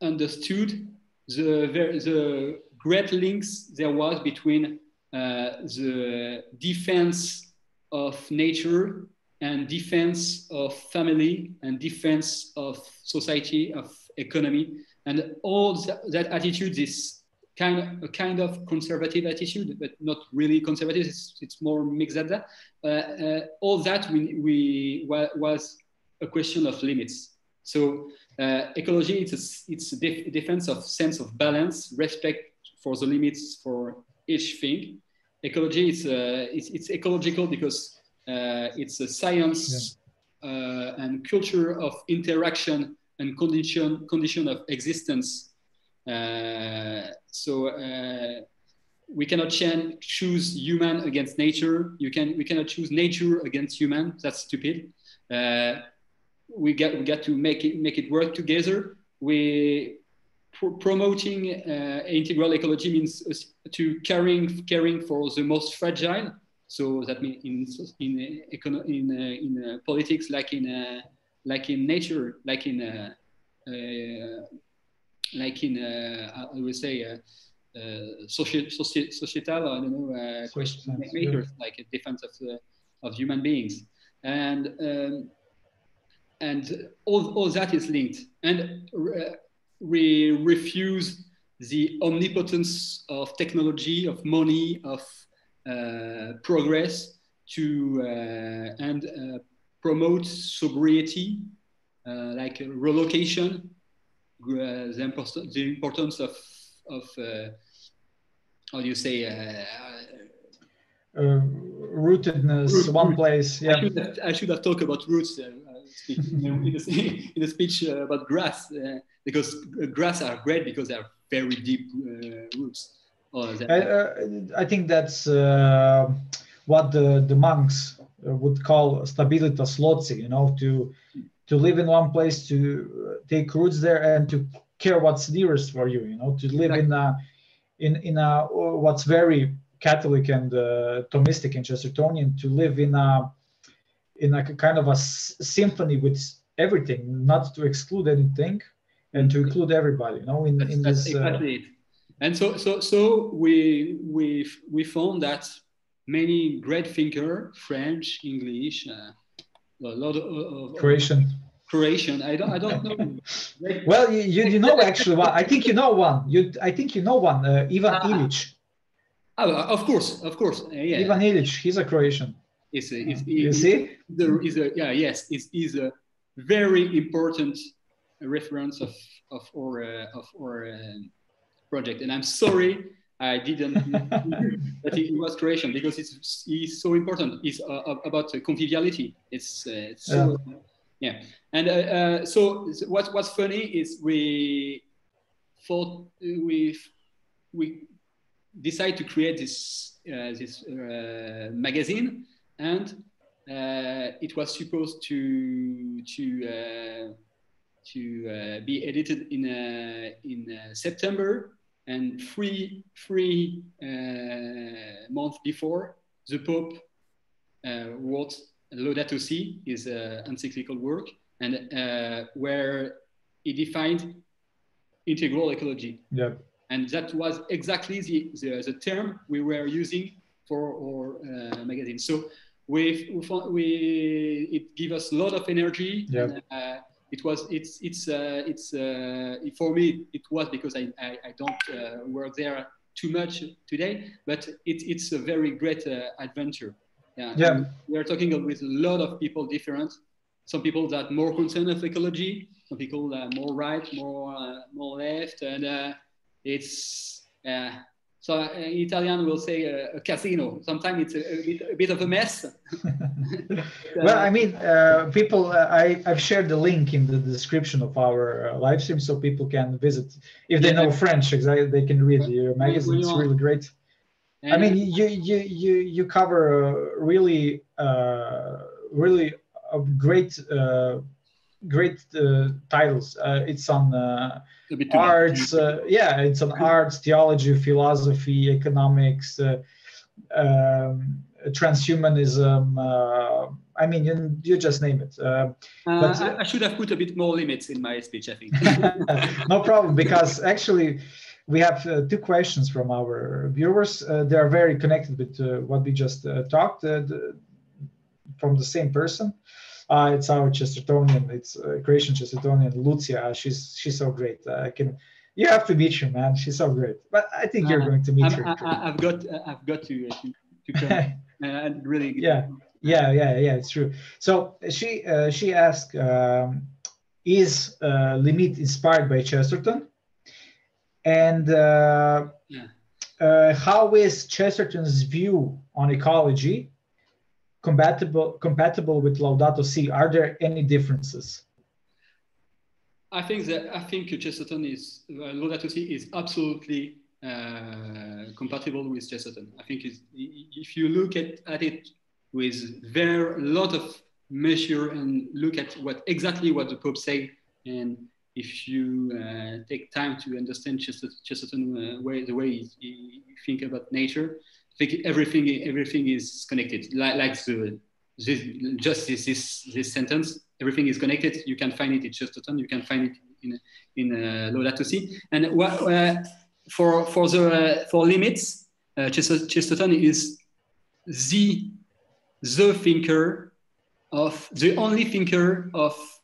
understood the great links there was between the defense of nature and defense of family and defense of society, of economy, and all that attitude is a kind of conservative attitude, but not really conservative. It's more mixed than that. All that was a question of limits. So ecology, it's a defense of sense of balance, respect for the limits for each thing. Ecology, it's ecological because it's a science and culture of interaction and condition of existence. So we cannot choose human against nature. We cannot choose nature against human. That's stupid. We got to make it work together. Promoting integral ecology means to caring for the most fragile. So that means in politics, like in nature, like in I would say societal, I don't know, makers, like a defense of human beings, and all that is linked. And we refuse the omnipotence of technology, of money, of progress to promote sobriety, like relocation, the importance of how do you say rootedness, one place. Yeah, I should have talked about roots in a speech about grass, because grass are great because they are very deep roots. I think that's what the monks would call stabilitas loci, you know, to live in one place, to take roots there, and to care what's nearest for you, you know, to live in a what's very Catholic and Thomistic and Chestertonian, to live in a kind of a symphony with everything, not to exclude anything, and to include everybody, you know, in that's this. Exactly it. And so we found that many great thinkers, French, English, a lot of Croatian. I don't know. Well, you know actually one. I think you know one. Ivan Illich. Of course. Yeah. Ivan Illich, he's a Croatian. You see? He's a very important reference of our project. And I'm sorry I didn't that he was Croatian, because he's so important. It's about conviviality. It's so yeah. And so what's funny is we thought we decided to create this magazine, and it was supposed to be edited in September, and three months before, the Pope wrote Laudato Si, his encyclical work, and where he defined integral ecology. Yeah. And that was exactly the term we were using for our magazine. So it gave us a lot of energy. Yeah. And, for me, it was because I don't work there too much today, but it's a very great adventure. Yeah. Yeah. We are talking with a lot of people different. Some people that are more concerned of ecology, some people that are more right, more left, and it's so Italian will say a casino. Sometimes it's a bit of a mess. Well, I mean, people, I've shared the link in the description of our live stream, so people can visit. If they know French, they can read your magazine. It's really great. And I mean, you cover really great titles. It's on arts, it's on arts, theology, philosophy, economics, transhumanism. I mean, you just name it. But I should have put a bit more limits in my speech, I think. No problem, because actually we have two questions from our viewers. They are very connected with what we just talked from the same person. It's our Chestertonian, it's Croatian Chestertonian, Lucia. She's so great. You have to meet her, man. She's so great. But I think you're going to meet her. I've got to come. Really. Yeah. It's true. So she asked, is Limit inspired by Chesterton? And how is Chesterton's view on ecology compatible with Laudato Si? Are there any differences? I think Chesterton is Laudato Si is absolutely compatible with Chesterton. I think if you look at it with a lot of measure and look at exactly what the Pope say, and if you take time to understand Chesterton the way he think about nature, I think everything is connected. Like this sentence, everything is connected. You can find it in Chesterton. You can find it in Laudato Si. And for limits, Chesterton is the only thinker of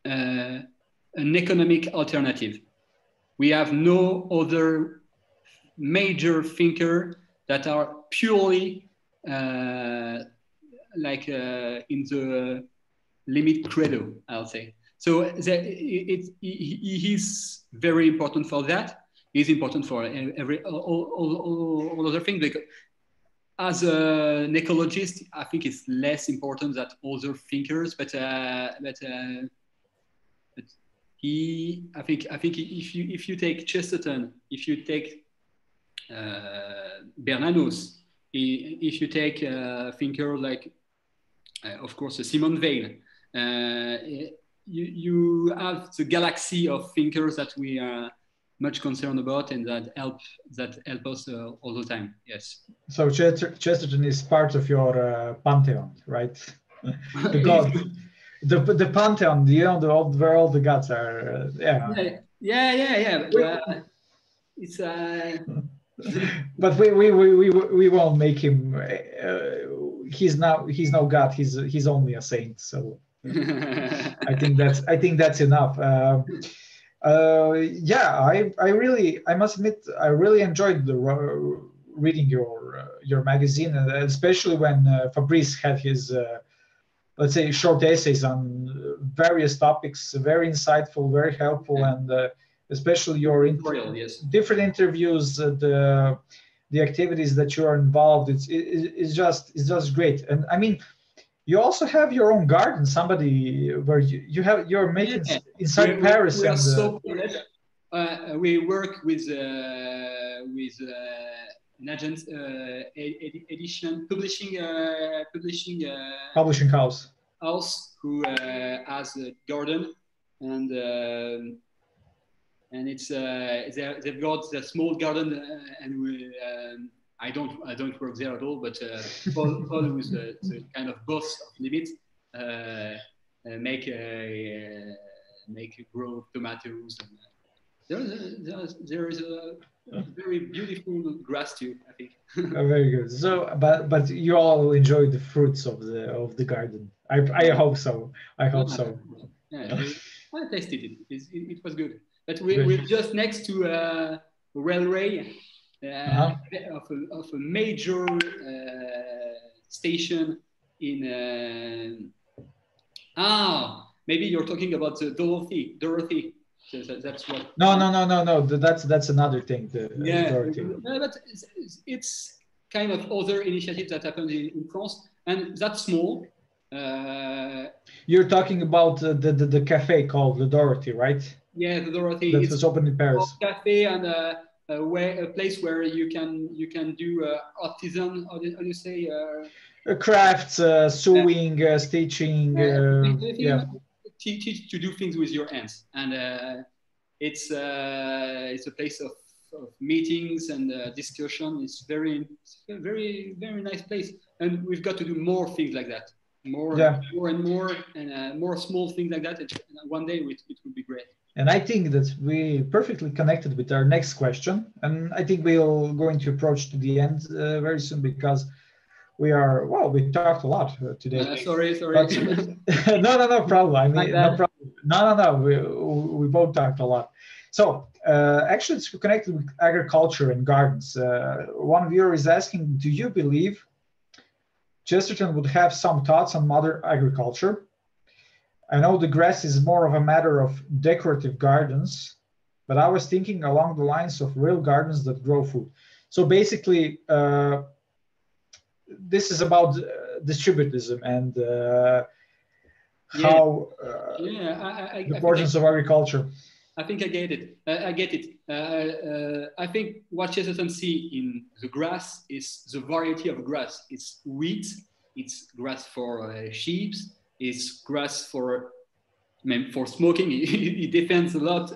an economic alternative. We have no other major thinker that are purely in the limit credo, I'll say. So he's very important for that. He's important for all other things. Because as an ecologist, I think it's less important than other thinkers. But I think if you take Chesterton, if you take Bernanos, if you take a thinker like, of course, Simone Weil, you have the galaxy of thinkers that we are much concerned about and that help us all the time. Yes. So Chesterton is part of your pantheon, right? The god, the pantheon. Where all the gods are. Yeah. It's. But we won't make him. He's no god. He's only a saint. So I think that's enough. I must admit, I really enjoyed reading your magazine, and especially when Fabrice had his let's say short essays on various topics, very insightful, very helpful, and especially your different interviews, the activities that you are involved. It's just great. And I mean, you also have your own garden. Somebody where you're making inside Paris. We are so privileged. We work with an agent, publishing house who has a garden, and it's they've got the small garden, and we. I don't work there at all, but Paul who's the kind of boss of Limit, make grow tomatoes There is a very beautiful grass too, I think. Oh, very good. So, but you all enjoyed the fruits of the garden. I hope so. I hope so. Yeah, I tasted it. It was good. But we're just next to a railway of a major station in. Maybe you're talking about Dorothy. So that's what. No. That's another thing. Dorothy. But it's kind of other initiatives that happened in France, and that's small. You're talking about the cafe called the Dorothy, right? Yeah, the Dorothy. That was opened in Paris. A cafe and a place where you can do artisan. How do you say? Crafts, sewing, stitching. Teach to do things with your hands, and it's a place of meetings and discussion. It's very very nice place, and we've got to do more things like that, more and more small things like that. And one day it will be great. And I think that we perfectly connected with our next question, and I think we're going to approach to the end very soon because we talked a lot today. Sorry. But, no problem. I mean, no problem. No. We both talked a lot. So actually, it's connected with agriculture and gardens. One viewer is asking, do you believe Chesterton would have some thoughts on modern agriculture? I know the grass is more of a matter of decorative gardens, but I was thinking along the lines of real gardens that grow food. So basically, this is about distributism and how the importance of agriculture. I think I get it. I think what Chesterton see in the grass is the variety of grass. It's wheat, it's grass for sheep, it's grass for smoking. He defends a lot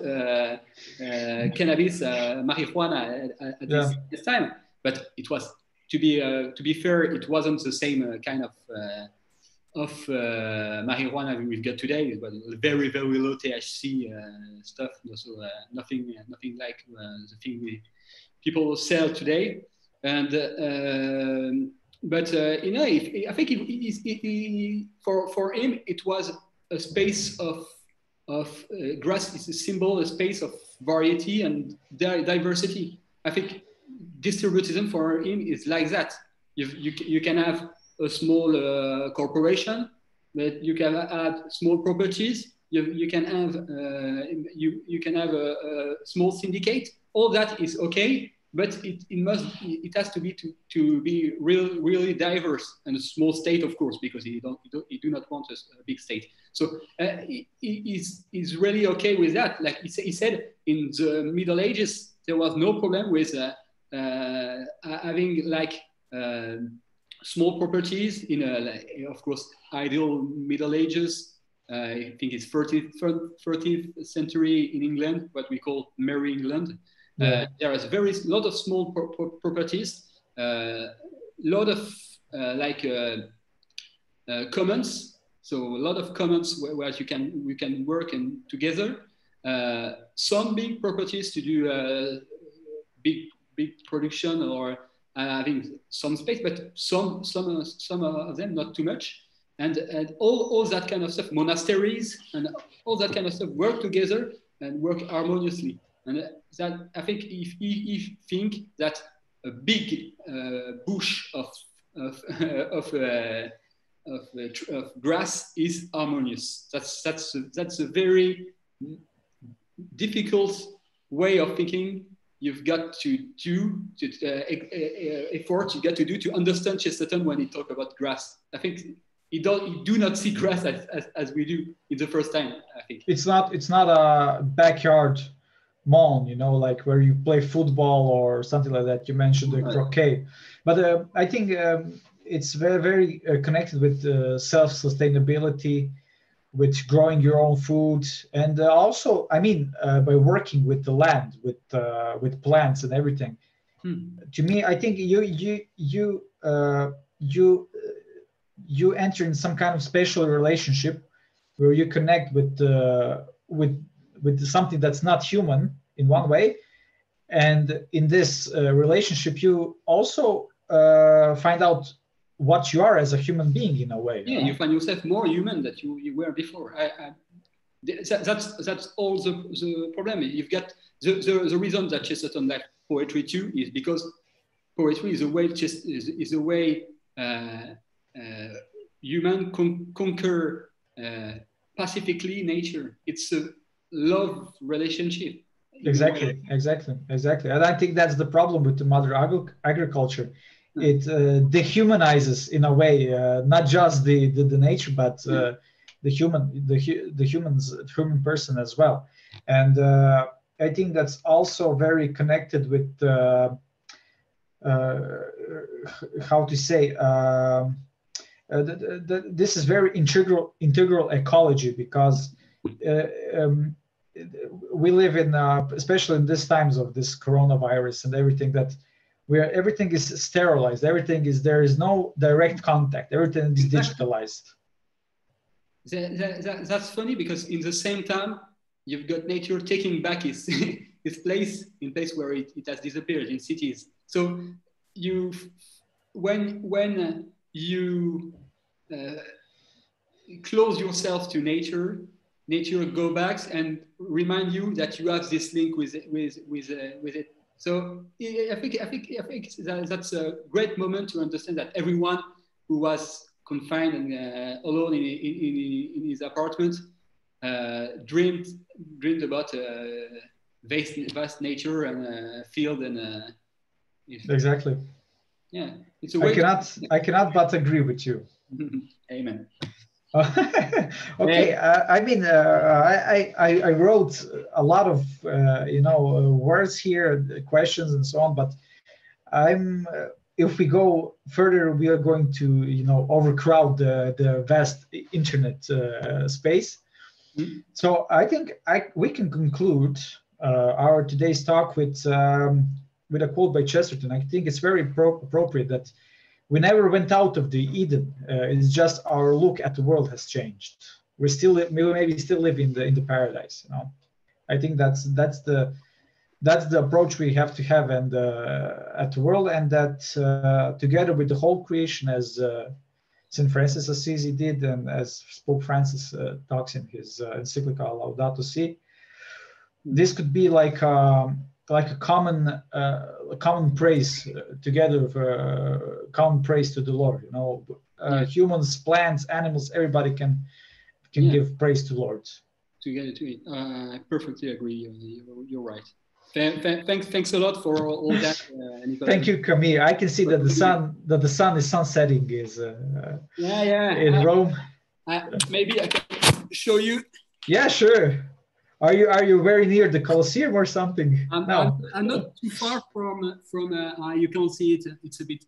cannabis, marijuana at this time. But it was, to be fair, it wasn't the same kind of marijuana we've got today. It was very, very low THC stuff. So nothing like the thing people sell today. And I think for him it was a space of grass is a symbol, a space of variety and diversity. I think distributism for him is like that. You can have a small corporation, but you can add small properties. You can have a small syndicate. All that is okay, but it has to be really diverse, and a small state, of course, because he do not want a big state. So he's really okay with that. Like he said, in the Middle Ages, there was no problem with having small properties in of course, ideal Middle Ages. I think it's 13th century in England, what we call Merry England. There is lot of small properties, lot of commons. So a lot of commons where we can work together. Some big properties to do big production or having some space, but some of them not too much. And all that kind of stuff, monasteries and all that kind of stuff work together and work harmoniously. And that, I think, if you think that a big bush of grass is harmonious, that's a very difficult way of thinking. You've got to do effort. You got to do to understand Chesterton when he talk about grass. I think you do not see grass as we do in the first time. I think it's not a backyard mall, like where you play football or something like that. You mentioned the croquet, but I think it's very, very connected with self-sustainability, with growing your own food, and also, I mean, by working with the land, with plants and everything. To me, I think you enter in some kind of special relationship where you connect with something that's not human in one way, and in this relationship, you also find out what you are as a human being in a way. Yeah, you find yourself more human than you were before. That's all the problem. You've got the reason that Chesterton liked poetry too is because poetry is a way human conquer pacifically nature. It's a love relationship. Exactly. And I think that's the problem with the modern agriculture. It dehumanizes in a way, not just the nature, but the human person as well. And I think that's also very connected with how to say this is very integral ecology, because we live in especially in these times of this coronavirus and everything, that where everything is sterilized, there is no direct contact, everything is digitalized. That's funny, because in the same time you've got nature taking back its place in place where it has disappeared in cities. So when you close yourself to nature go back and remind you that you have this link with it. So I think that's a great moment to understand that everyone who was confined and alone in his apartment dreamed about vast nature and field and exactly. Yeah, it's a way. I cannot but agree with you. Amen. Okay, I mean, I wrote a lot of words here, questions and so on, but if we go further, we are going to overcrowd the vast internet space. Mm-hmm. So I think we can conclude our today's talk with a quote by Chesterton. I think it's very appropriate that we never went out of the Eden. It's just our look at the world has changed. We maybe still live in the paradise. I think that's the approach we have to have at the world, and that together with the whole creation, as St. Francis Assisi did, and as Pope Francis talks in his encyclical Laudato Si, this could be like a common praise together, common praise to the Lord. Humans, plants, animals, everybody can give praise to Lord. Together to it. I perfectly agree. You're right. Thanks a lot for all that, Nikola. Thank you, Camille. I can see that the sun is sunsetting in Rome. Maybe I can show you. Yeah, sure. Are you very near the Colosseum or something? I'm not too far from. You can't see it. It's a bit.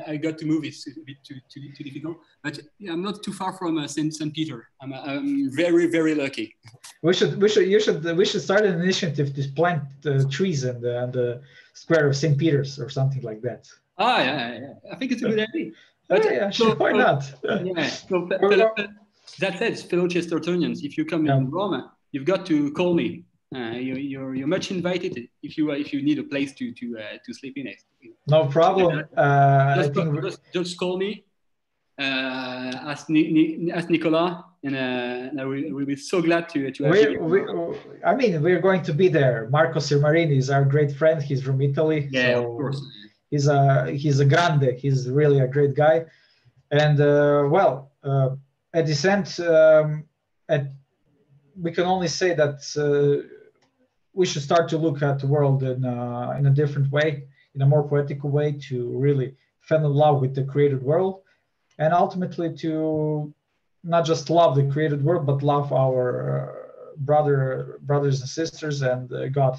I got to move. It's a bit too difficult. But I'm not too far from St. Peter. I'm very, very lucky. We should start an initiative to plant trees in the square of St. Peter's or something like that. Yeah. I think it's a good idea. But, sure. Why not? Yeah. So that said, fellow Chestertonians, if you come in Rome, you've got to call me. You're much invited if you need a place to sleep in. No problem. Just call me. Ask Nikola, and I will be so glad to have you. I mean, we're going to be there. Marco Sirmarini is our great friend. He's from Italy. Yeah, so of course. He's a grande. He's really a great guy. And at this end, we can only say that we should start to look at the world in a different way, in a more poetical way, to really fall in love with the created world, and ultimately to not just love the created world, but love our brothers and sisters and God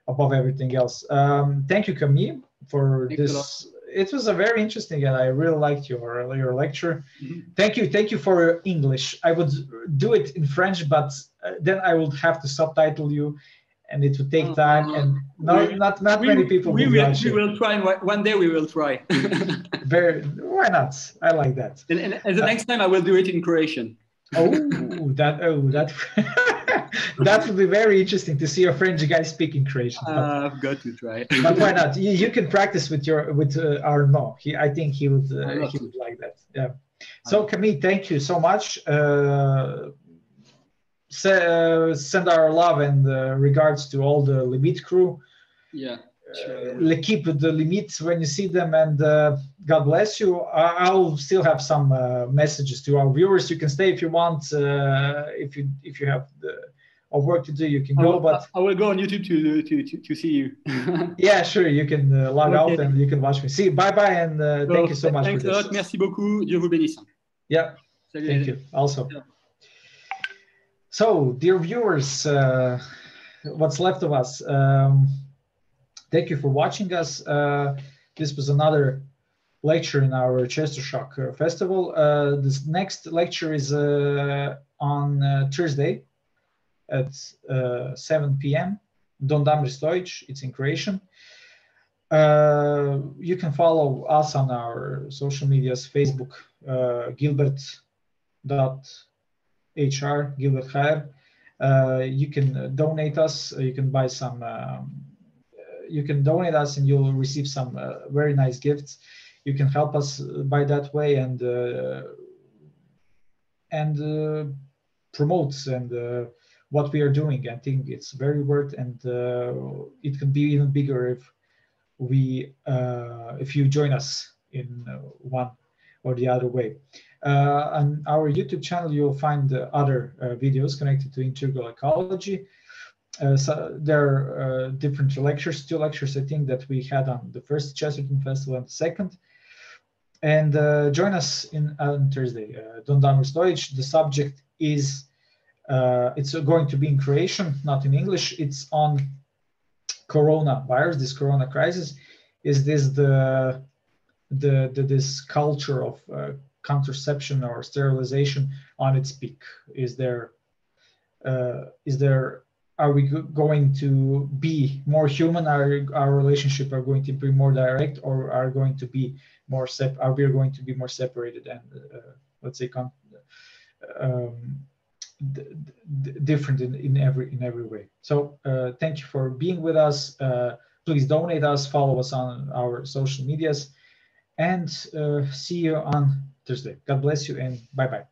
above everything else. Thank you, Camille, for this. It was a very interesting, and I really liked your lecture. Mm-hmm. Thank you for your English. I would do it in French, but then I would have to subtitle you, and it would take time, and not many people will watch it. We will try. One day we will try. Why not? I like that. And the next time I will do it in Croatian. that That would be very interesting to see a French guy speaking Croatian. I've got to try. But why not? You can practice with Arnaud. I think he would like that. Yeah. So Camille, thank you so much. Send our love and regards to all the Limit crew. Yeah. Sure. Keep the limits when you see them, and God bless you. I'll still have some messages to our viewers. You can stay if you want. If you have a work to do, you can go. But I will go on YouTube to see you. Yeah, sure. You can log out and you can watch me. See, bye and thank you so much for this. Thanks a lot. Merci beaucoup. Dieu vous bénisse. Yeah. Salut. Thank you. Also. Yeah. So, dear viewers, what's left of us. Thank you for watching us. This was another lecture in our Chester Shock Festival. This next lecture is on Thursday at 7 p.m. Don't Deutsch, it's in Croatian. You can follow us on our social medias, Facebook, Gilbert.hr. You can donate us, you can buy some you can donate us and you'll receive some very nice gifts. You can help us by that way and promotes and what we are doing. I think it's very worth, and it can be even bigger if you join us in one or the other way. On our YouTube channel, you'll find other videos connected to integral ecology. So there are different lectures, 2 lectures I think that we had on the first Chesterton Festival and the second. And join us on Thursday. Don't Deutsch. The subject is, it's going to be in Croatian, not in English. It's on coronavirus, this corona crisis. Is this this culture of contraception or sterilization on its peak? Are we going to be more human? Our relationship are going to be more direct, or are going to be more going to be more separated and let's say different in every way? So thank you for being with us. Please donate us, follow us on our social medias, and see you on Thursday. God bless you and bye bye.